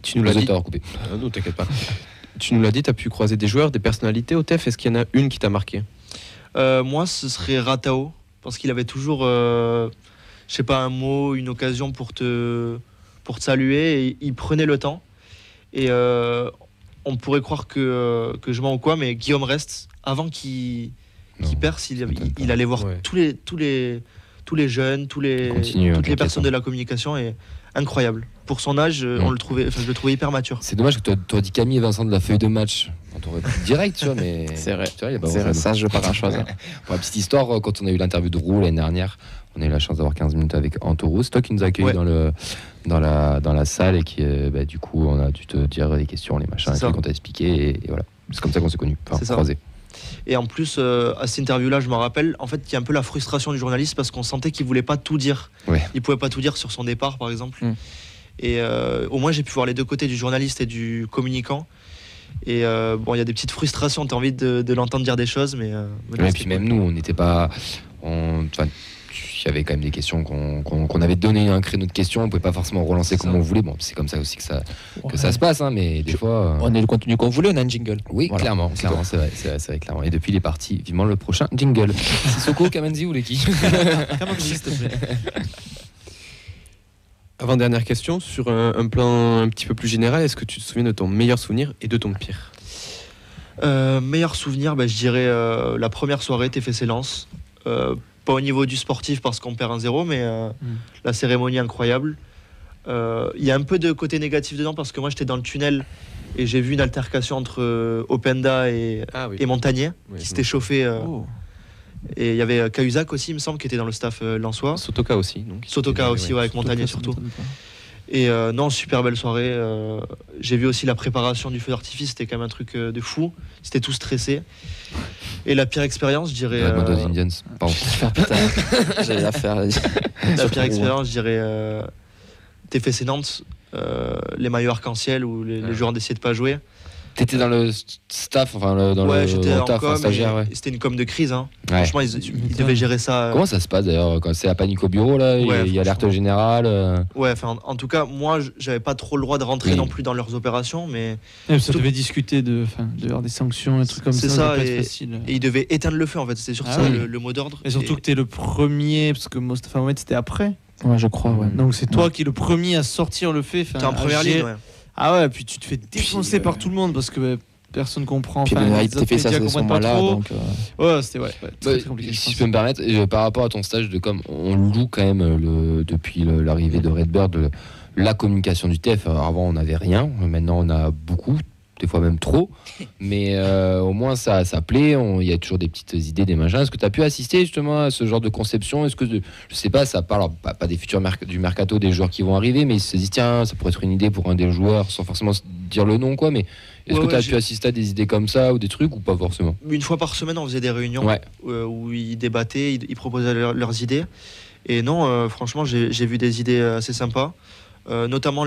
Tu nous l'as Les dit. auteurs coupés. Ah non, t'inquiète pas. Tu nous l'as dit, tu as pu croiser des joueurs, des personnalités au TEF. Est-ce qu'il y en a une qui t'a marqué? Moi, ce serait Ratao, parce qu'il avait toujours, je sais pas, un mot, une occasion pour te saluer, et il prenait le temps. Et on pourrait croire que je mens ou quoi, mais Guillaume Rest, avant qu'il perce, il allait voir Ouais. tous les jeunes, toutes les personnes de la communication, et incroyable. Pour son âge, je le trouvais hyper mature. C'est dommage que tu aurais dit Camille et Vincent de la feuille de match. On t'aurait pris direct, tu vois, mais. C'est vrai. Tu vois, il y a pas C'est vrai, grand-chose. ça, je veux pas grand-chose. Pour la petite histoire, quand on a eu l'interview de Roux l'année dernière, on a eu la chance d'avoir 15 minutes avec Antoros. C'est toi qui nous a accueillis Ouais. dans la salle et qui, du coup, on a dû te dire les questions, les machins, C'est et ça. tout qu'on t'a expliqué. Et voilà. C'est comme ça qu'on s'est connus. Enfin, C'est ça. croisés. Et en plus, à cette interview-là, je me rappelle, en fait, il y a un peu la frustration du journaliste parce qu'on sentait qu'il voulait pas tout dire. Ouais. Il pouvait pas tout dire sur son départ, par exemple. Mm. Et au moins, j'ai pu voir les deux côtés du journaliste et du communicant. Et bon, il y a des petites frustrations, tu as envie de l'entendre dire des choses, mais non, Et c'était puis cool. même nous, on n'était pas. Enfin, il y avait quand même des questions qu'on avait donné un créneau de questions, on pouvait pas forcément relancer comme on voulait. Bon, c'est comme ça aussi que ça se passe, hein, mais des fois. On est le contenu qu'on voulait, on a un jingle. Oui, Voilà. clairement, c'est vrai, clairement. Et depuis, il est parti. Vivement le prochain jingle. Sissoko, Kamanzi ou les qui Comment s'il te plaît. Avant-dernière question, sur un plan un petit peu plus général, est-ce que tu te souviens de ton meilleur souvenir et de ton pire? Meilleur souvenir, je dirais la première soirée TFC Lens. Pas au niveau du sportif parce qu'on perd 1-0, mais la cérémonie incroyable. Il y a un peu de côté négatif dedans parce que moi j'étais dans le tunnel et j'ai vu une altercation entre Openda et Montagnier Oui, qui s'était chauffé. Et il y avait Cahuzac aussi, il me semble, qui était dans le staff lensois. Sotoka aussi. Donc, Sotoka aussi, ouais, avec Montagnier surtout. Et non, super belle soirée. J'ai vu aussi la préparation du feu d'artifice, c'était quand même un truc de fou. C'était tout stressé. Et la pire expérience, je dirais. La mode aux Indians. Pardon. Putain, j'allais la faire. La pire expérience, je dirais. TFC Nantes, les maillots arc-en-ciel où les joueurs décidaient de pas jouer. T'étais dans le staff, enfin dans Ouais, le j'étais en taf, com, stagiaire, ouais. et c'était une com de crise. Hein. Ouais. Franchement, ils devaient gérer ça. Comment ça se passe d'ailleurs quand c'est la panique au bureau là? Ouais, Il y a alerte générale. Ouais, enfin, en tout cas, moi, j'avais pas trop le droit de rentrer Oui. non plus dans leurs opérations, mais Ça devait discuter de avoir des sanctions, des trucs comme ça. c'est ça ça. doit pas être et facile. ils devaient éteindre le feu, en fait. C'était surtout Ah ça oui. le mot d'ordre. Et surtout que t'es le premier, parce que Mostafa Mohamed c'était après. Ouais, je crois, ouais. Donc c'est toi qui es le premier à sortir le fait. T'es en première ligne, ouais. Ah ouais, puis tu te fais défoncer par tout le monde parce que personne comprend. Puis Enfin, le les hype autres TFC, ça médias à ce comprennent pas moment-là. trop. Donc, Ouais, c'était très compliqué. Si je peux me permettre, par rapport à ton stage de com, on loue quand même depuis l'arrivée de Redbird la communication du TF. Alors, avant on n'avait rien, maintenant on a beaucoup, des fois même trop, mais au moins ça plaît, il y a toujours des petites idées, des machins. Est-ce que tu as pu assister justement à ce genre de conception? Est-ce que, je sais pas, ça parle pas des futurs du mercato, des joueurs qui vont arriver, mais ils se disent tiens, ça pourrait être une idée pour un des joueurs sans forcément se dire le nom, quoi, mais est-ce que tu as pu assister à des idées comme ça ou des trucs ou pas forcément? Une fois par semaine, on faisait des réunions où ils débattaient, ils proposaient leurs idées. Et non, franchement, j'ai vu des idées assez sympas. Notamment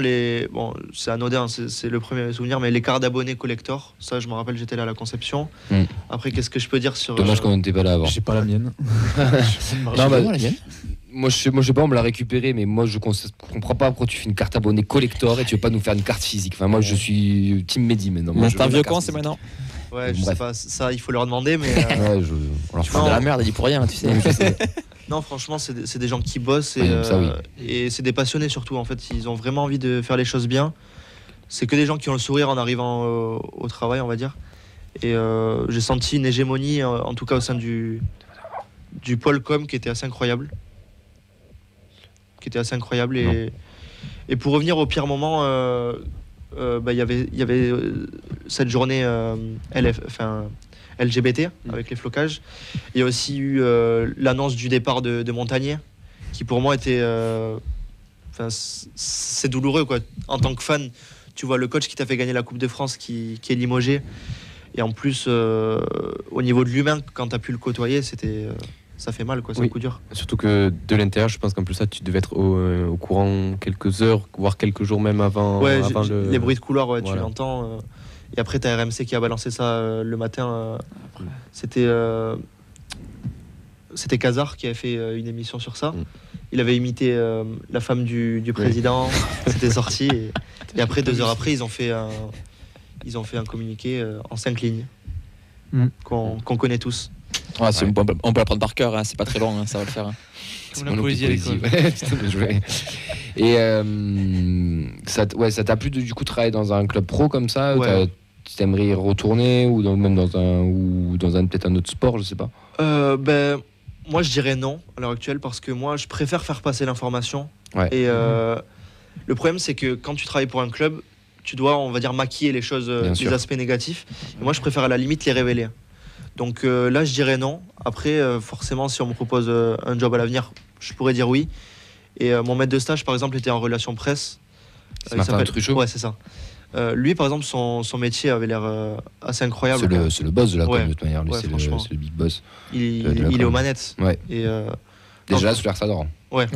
bon, c'est anodin, c'est le premier souvenir, mais les cartes d'abonnés collector, ça je me rappelle, j'étais là à la conception. Après, qu'est-ce que je peux dire sur. Dommage qu'on n'était pas là avant. J'ai pas la mienne. Non, bah, moi je sais pas, on me l'a récupéré, mais moi je comprends pas pourquoi tu fais une carte abonnée collector et tu veux pas nous faire une carte physique. Enfin, moi je suis Team Mehdi maintenant. Moi, c'est un vieux con, c'est maintenant. Ouais, je sais pas, ça il faut leur demander, mais. Ouais, on leur Tu fais de la merde, il dit pour rien, tu sais. Non, franchement, c'est des gens qui bossent et, Oui, ça, oui. et c'est des passionnés surtout. En fait, ils ont vraiment envie de faire les choses bien. C'est que des gens qui ont le sourire en arrivant au travail, on va dire. Et j'ai senti une hégémonie, en tout cas au sein du pôle com, qui était assez incroyable. Et pour revenir au pire moment, il y avait cette journée LGBT avec les flocages. Il y a aussi eu l'annonce du départ de Montagnier, qui pour moi était... c'est douloureux, quoi. En tant que fan, tu vois le coach qui t'a fait gagner la Coupe de France qui est limogé. Et en plus, au niveau de l'humain, quand tu as pu le côtoyer, c'était ça fait mal, quoi, c'est Oui. un coup dur. Surtout que de l'intérieur, je pense qu'en plus ça, tu devais être au courant quelques heures, voire quelques jours même avant, Ouais, avant le... les bruits de couloir, ouais, Voilà. tu l'entends. Et après, t'as RMC qui a balancé ça le matin. C'était Kazar qui avait fait une émission sur ça. Il avait imité la femme du président. C'était sorti. Et après, 2 heures après, ils ont fait un communiqué en 5 lignes qu'on connaît tous. Ouais, on peut l'apprendre par cœur, hein, c'est pas très long, hein, ça va le faire. Hein. Comme la poésie à l'école. Ouais, putain, bien joué. Et ça t'a plu de du coup travailler dans un club pro comme ça? Ouais. Tu t'aimerais y retourner ou même dans peut-être un autre sport, je sais pas. Moi, je dirais non à l'heure actuelle parce que moi, je préfère faire passer l'information. Ouais. Et le problème, c'est que quand tu travailles pour un club, tu dois, on va dire, maquiller les choses, Bien les sûr. aspects négatifs. Et moi, je préfère à la limite les révéler. Donc là, je dirais non. Après, forcément, si on me propose un job à l'avenir, je pourrais dire oui. Et mon maître de stage, par exemple, était en relation presse. C'est Il Martin s'appelle- Truchot. Ouais, c'est ça. Lui, par exemple, son métier avait l'air assez incroyable. C'est le boss de la com, Ouais. de toute manière. Lui, Ouais, c'est franchement. le big boss. Il de la est com. aux manettes. Ouais. Et, Déjà, non, sous l'air Sador. ouais.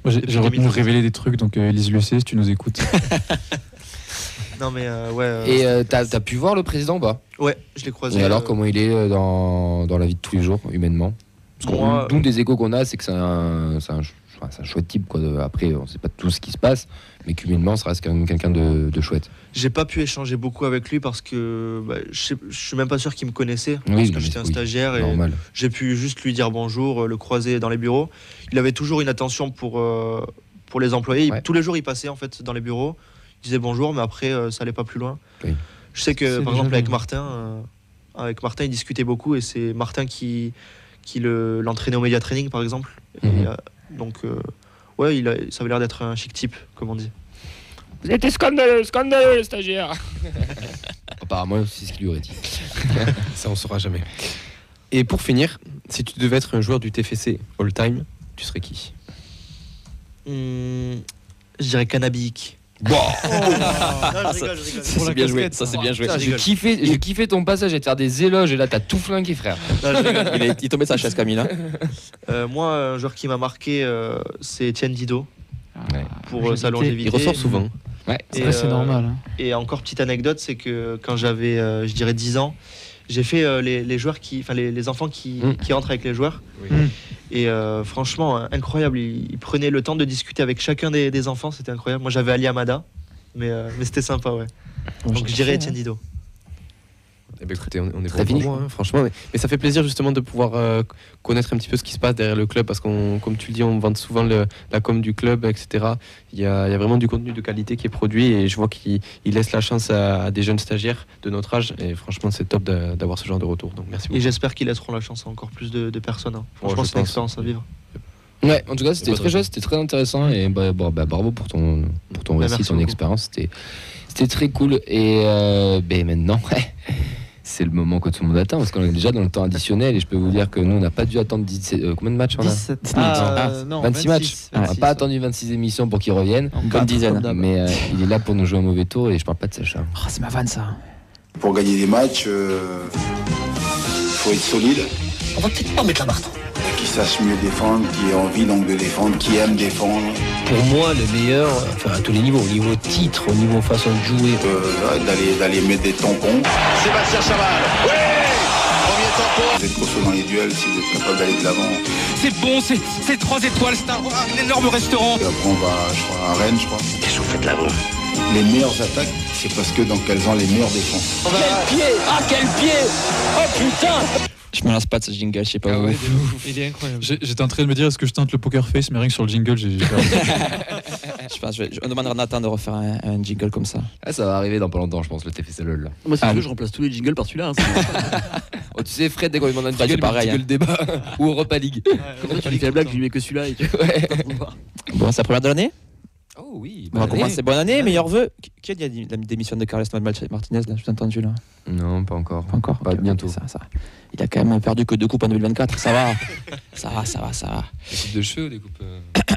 Moi, j'ai Depuis retenu 2013. révéler des trucs, donc Elise Lucet, si tu nous écoutes. Non, mais ouais. Et t'as pu voir le président ou pas? Ouais, je l'ai croisé. Et alors, comment il est dans la vie de tous les jours, humainement? Parce Moi, nous, des échos qu'on a, c'est que c'est un chouette type, quoi. Après, on sait pas tout ce qui se passe, mais qu'humainement, ça reste quand même quelqu'un de chouette. j'ai pas pu échanger beaucoup avec lui parce que je suis même pas sûr qu'il me connaissait. Oui, parce non, que j'étais mais un oui, stagiaire et Normal. j'ai pu juste lui dire bonjour, le croiser dans les bureaux. Il avait toujours une attention pour les employés. Ouais. Tous les jours, il passait en fait dans les bureaux. Il disait bonjour, mais après, ça allait pas plus loin. Oui. Je sais que C'est par déjà exemple avec bien. Martin, il discutait beaucoup et c'est Martin qui l'entraînait au média training par exemple. Et, Mhm. donc ouais, ça avait l'air d'être un chic type, comme on dit. Vous êtes scandaleux, le stagiaire. Apparemment, c'est ce qu'il lui aurait dit. Ça, on saura jamais. Et pour finir, si tu devais être un joueur du TFC all-time, tu serais qui? Je dirais cannabique. Bon. je rigole. Ça, c'est bien joué, ça c'est bien joué. Putain, J'ai kiffé ton passage et te faire des éloges et là t'as tout flingué, frère. Il tombait de sa chaise, Camille. Hein. Moi, un joueur qui m'a marqué, c'est Etienne Didot pour sa Longévité. longévité. Il ressort souvent. Ouais. Et, Ouais, c'est normal. Hein. Et encore petite anecdote, c'est que quand j'avais, je dirais 10 ans, j'ai fait les joueurs les enfants qui rentrent avec les joueurs. Oui. Et franchement, incroyable. Il prenait le temps de discuter avec chacun des enfants, c'était incroyable. Moi, j'avais Ali Amada, mais c'était sympa, ouais. Donc je dirais Etienne Didot. Eh ben, écoutez, on est Très bon fini. pour moi, hein, franchement. Mais ça fait plaisir justement de pouvoir connaître un petit peu ce qui se passe derrière le club parce qu'on, comme tu le dis, on vante souvent la com du club, etc. Il y a vraiment du contenu de qualité qui est produit et je vois qu'il laisse la chance à des jeunes stagiaires de notre âge et franchement c'est top d'avoir ce genre de retour. Donc merci beaucoup. Et j'espère qu'ils laisseront la chance à encore plus de personnes. Hein. Ouais, Franchement, je c'est une pense. expérience à vivre. Ouais, en tout cas, c'était Pas très trop. chouette, c'était très intéressant et bravo pour ton récit, merci ton beaucoup. expérience. C'était très cool. Et maintenant, c'est le moment que tout le monde attend parce qu'on est déjà dans le temps additionnel et je peux vous dire que nous, on n'a pas dû attendre combien de matchs on a 17. Non, 26 matchs. On n'a pas attendu 26 émissions pour qu'ils reviennent. Bonne dizaine. Mais il est là pour nous jouer un mauvais tour et je parle pas de Sacha. Oh, c'est ma vanne ça. Pour gagner des matchs, faut être solide. On va peut-être pas mettre la barre. Qui sache mieux défendre, qui ait envie donc de défendre, qui aime défendre, Pour moi, le meilleur, enfin à tous les niveaux, au niveau titre, au niveau façon de jouer. d'aller mettre des tampons. Sébastien Chaval, oui, premier tampon. Vous êtes costaud dans les duels si vous êtes capable d'aller de l'avant. C'est bon, c'est 3 étoiles, c'est un énorme restaurant. Et après on va, je crois, à Rennes, je crois. Qu'est-ce que vous faites là-bas? Les meilleures attaques, c'est parce que donc elles ont les meilleures défenses. Quel pied! Ah, quel pied! Oh putain! Je me lasse pas de ce jingle, je sais pas où. Il est incroyable. J'étais en train de me dire, est-ce que je tente le poker face, mais rien que sur le jingle, j'ai perdu. Je pense, on demandera à Nathan de refaire un jingle comme ça. Ah, ça va arriver dans pas longtemps, je pense, le TFC LOL. Là. Moi, si Ah, tu veux, oui. je remplace tous les jingles par celui-là. Hein, Oh, tu sais, Fred, dès qu'on lui demande un Fred, jingle, c'est pareil, il dit que hein. le débat ou Europa League. tu lui fais la blague, je lui mets que celui-là. Et que... Bon, c'est la première de l'année. Oh oui, On va commencer. Bonne année, meilleurs vœux. Qui a dit la démission de Carles Martinez là? Je t'ai entendu là. Non, pas encore. Pas encore. Pas Ok, bientôt. Ça. Il a quand même perdu que 2 coupes en 2024. Ça va. Ça va. Des coupes de cheveux ou des coupes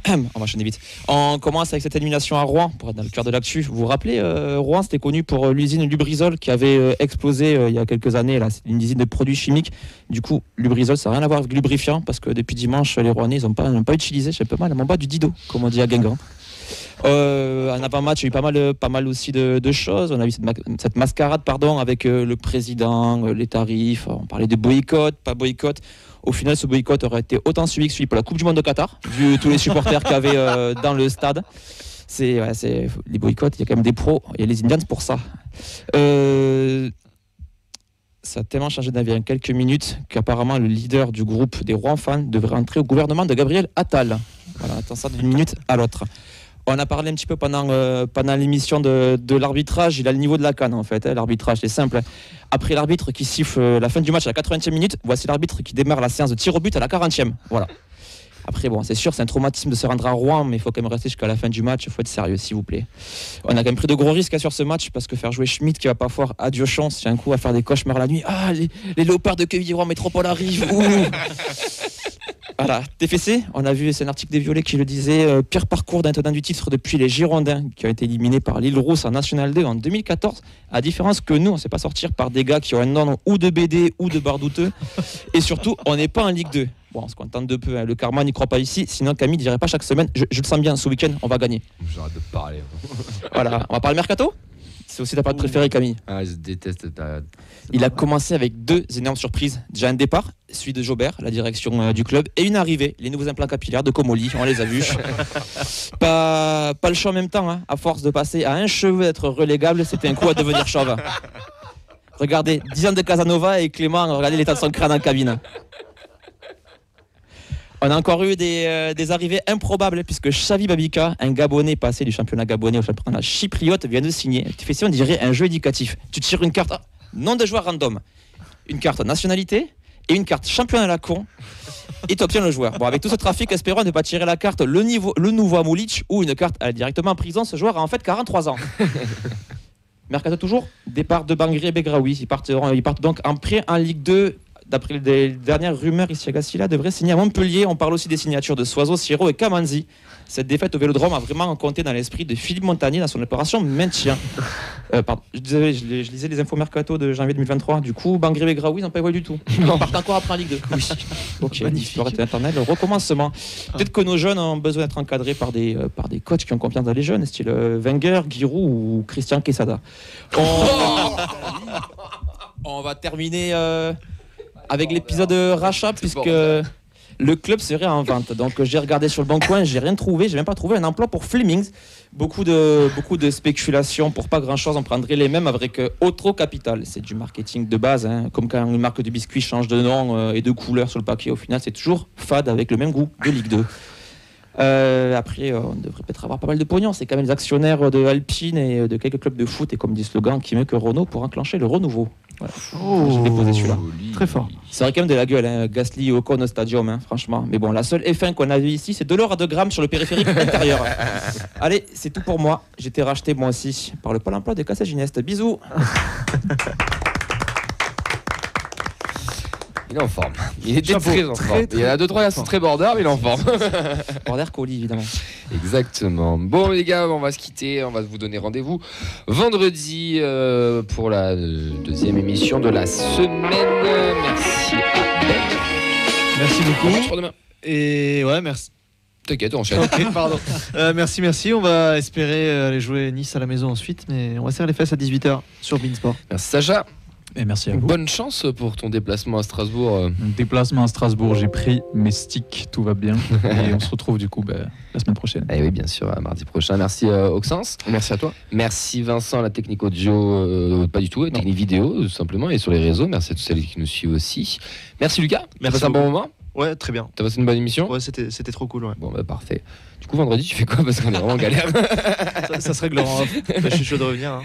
On va enchaîner vite. On commence avec cette élimination à Rouen, pour être dans le cœur de l'actu. Vous vous rappelez, Rouen, c'était connu pour l'usine Lubrizol qui avait explosé il y a quelques années. Là, c'est une usine de produits chimiques. Du coup, Lubrizol, ça n'a rien à voir avec lubrifiant, parce que depuis dimanche, les Rouennais, ils n'ont pas utilisé, je sais pas mal, mon bas du Dido, comme on dit à Guingamp. En avant-match, il y a eu pas mal aussi de choses. On a vu cette mascarade avec le président, les tarifs. On parlait de boycott, pas boycott. Au final, ce boycott aurait été autant suivi que celui pour la Coupe du Monde de Qatar, vu tous les supporters qu'il y avait dans le stade. C'est les boycotts, il y a quand même des pros, il y a les Indians pour ça. Ça a tellement changé d'avis en quelques minutes qu'apparemment le leader du groupe des Rouen fans devrait entrer au gouvernement de Gabriel Attal. Voilà, attends ça d'une minute à l'autre. On a parlé un petit peu pendant l'émission de l'arbitrage. Il a le niveau de la CAN en fait. L'arbitrage, c'est simple. Après l'arbitre qui siffle la fin du match à la 80e minute, voici l'arbitre qui démarre la séance de tir au but à la 40e. Voilà. Après, bon, c'est sûr, c'est un traumatisme de se rendre à Rouen, mais il faut quand même rester jusqu'à la fin du match. Il faut être sérieux, s'il vous plaît. On a quand même pris de gros risques sur ce match parce que faire jouer Schmitt qui va pas fort, adieu chance. J'ai un coup à faire des cauchemars la nuit. Ah, les léopards de Quevilly-Rouen Métropole arrivent. Voilà, TFC, on a vu, c'est un article des Violets qui le disait, pire parcours d'un tenant du titre depuis les Girondins qui ont été éliminés par l'Île Rousse en National 2 en 2014, à différence que nous, on ne sait pas sortir par des gars qui ont un nom ou de BD ou de bardouteux, et surtout, on n'est pas en Ligue 2. Bon, on se contente de peu, hein. Le karma n'y croit pas ici, sinon Camille ne dirait pas chaque semaine, je le sens bien, ce week-end, on va gagner. J'arrête de parler. Voilà, on va parler mercato. C'est aussi ta période préférée, Camille. Ah, je déteste ta... Il a commencé avec 2 énormes surprises. Déjà un départ, celui de Jobert, la direction du club, et une arrivée, les nouveaux implants capillaires de Comoli, on les a vus. pas le choix en même temps, hein. À force de passer à un cheveu d'être relégable, c'était un coup à devenir chauve. Regardez, 10 ans de Casanova et Clément, regardez l'état de son crâne en cabine. On a encore eu des arrivées improbables puisque Xavi Babika, un Gabonais passé du championnat gabonais au championnat chypriote, vient de signer. Tu fais ça, on dirait un jeu éducatif. Tu tires une carte, nom de joueur random, une carte nationalité et une carte championnat à la con et tu obtiens le joueur. Bon, avec tout ce trafic, espérons ne pas tirer la carte le nouveau Moulic ou une carte directement en prison. Ce joueur a en fait 43 ans. Mercato toujours, départ de Bangri et Begraoui. Ils partent donc en prêt en Ligue 2. D'après les dernières rumeurs, Isiaga Silla devrait signer à Montpellier. On parle aussi des signatures de Soiseau, Siro et Kamanzi. Cette défaite au Vélodrome a vraiment compté dans l'esprit de Philippe Montagnier dans son opération maintien. Je lisais les infos mercato de janvier 2023. Du coup, Bangri et Begraoui n'ont pas évolué du tout. Ils partent encore après en Ligue 2. Oui. Ok, l'histoire est éternelle. Recommencement. Peut-être que nos jeunes ont besoin d'être encadrés par des coachs qui ont confiance dans les jeunes, style Wenger, Giroud ou Christian Quesada. On va terminer avec l'épisode rachat, puisque le club serait en vente. Donc j'ai regardé sur le bon coin, j'ai rien trouvé, j'ai même pas trouvé un emploi pour Flemings. Beaucoup de spéculations pour pas grand chose. On prendrait les mêmes avec Otro Capital. C'est du marketing de base, hein. Comme quand une marque de biscuits change de nom et de couleur sur le paquet, au final c'est toujours fade avec le même goût de Ligue 2. Après, on devrait peut-être avoir pas mal de pognon. C'est quand même les actionnaires de Alpine et de quelques clubs de foot, et comme dit le slogan, qui mieux que Renault pour enclencher le renouveau. Voilà. Je l'ai posé celui-là. Très fort. Ça aurait quand même de la gueule, hein. Gasly au Ocon au Stadium, hein, franchement. Mais bon, la seule F1 qu'on a vue ici, c'est de l'or à 2 grammes sur le périphérique intérieur. Allez, c'est tout pour moi. J'ai été racheté moi aussi par le Pôle emploi de Cassel-Gineste. Bisous. Il est en forme. Il était très en forme. Il y en a 2-3 qui sont très border, mais il est en forme. Border colis, évidemment. Exactement. Bon, les gars, on va se quitter. On va vous donner rendez-vous vendredi pour la deuxième émission de la semaine. Merci à Ben. Merci beaucoup. Pour demain. Et ouais, merci. T'inquiète, on enchaîne. Okay, pardon. Merci. On va espérer aller jouer Nice à la maison ensuite, mais on va serrer les fesses à 18h sur Beansport. Merci Sacha. Et merci à vous. Bonne chance pour ton déplacement à Strasbourg. Déplacement à Strasbourg, j'ai pris mes sticks, tout va bien. Et on se retrouve du coup la semaine prochaine. Et oui, bien sûr, mardi prochain. Merci Auxence. Merci à toi. Merci Vincent, la technique audio, pas du tout, la technique vidéo, tout simplement, et sur les réseaux. Merci à tous celles qui nous suivent aussi. Merci Lucas. Merci. T'as passé un bon moment? Ouais, très bien. T'as passé une bonne émission? Ouais, c'était trop cool. Ouais. Bon, bah parfait. Du coup, vendredi, tu fais quoi? Parce qu'on est vraiment en galère. ça se règle en off. Je suis chaud de revenir. Hein.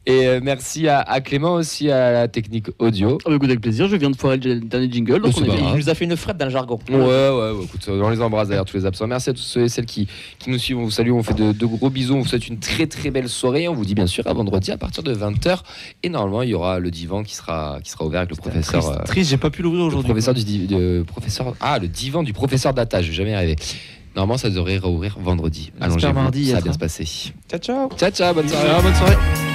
Et merci à Clément aussi, à la technique audio. Avec plaisir, je viens de foirer le dernier jingle. Donc il nous a fait une frette dans le jargon. Ouais, écoute, on les embrasse d'ailleurs, tous les absents. Merci à tous ceux et celles qui nous suivent. On vous salue, on vous fait de gros bisous. On vous souhaite une très très belle soirée. On vous dit bien sûr à vendredi à partir de 20h. Et normalement, il y aura le divan qui sera ouvert avec le professeur. Triste, j'ai pas pu l'ouvrir aujourd'hui. Le divan du professeur Data, je vais jamais y arriver. Normalement, ça devrait rouvrir vendredi. On espère mardi y ça va être, bien hein. se passer. Ciao, ciao. Ciao, ciao, bonne soirée. Bonne soirée.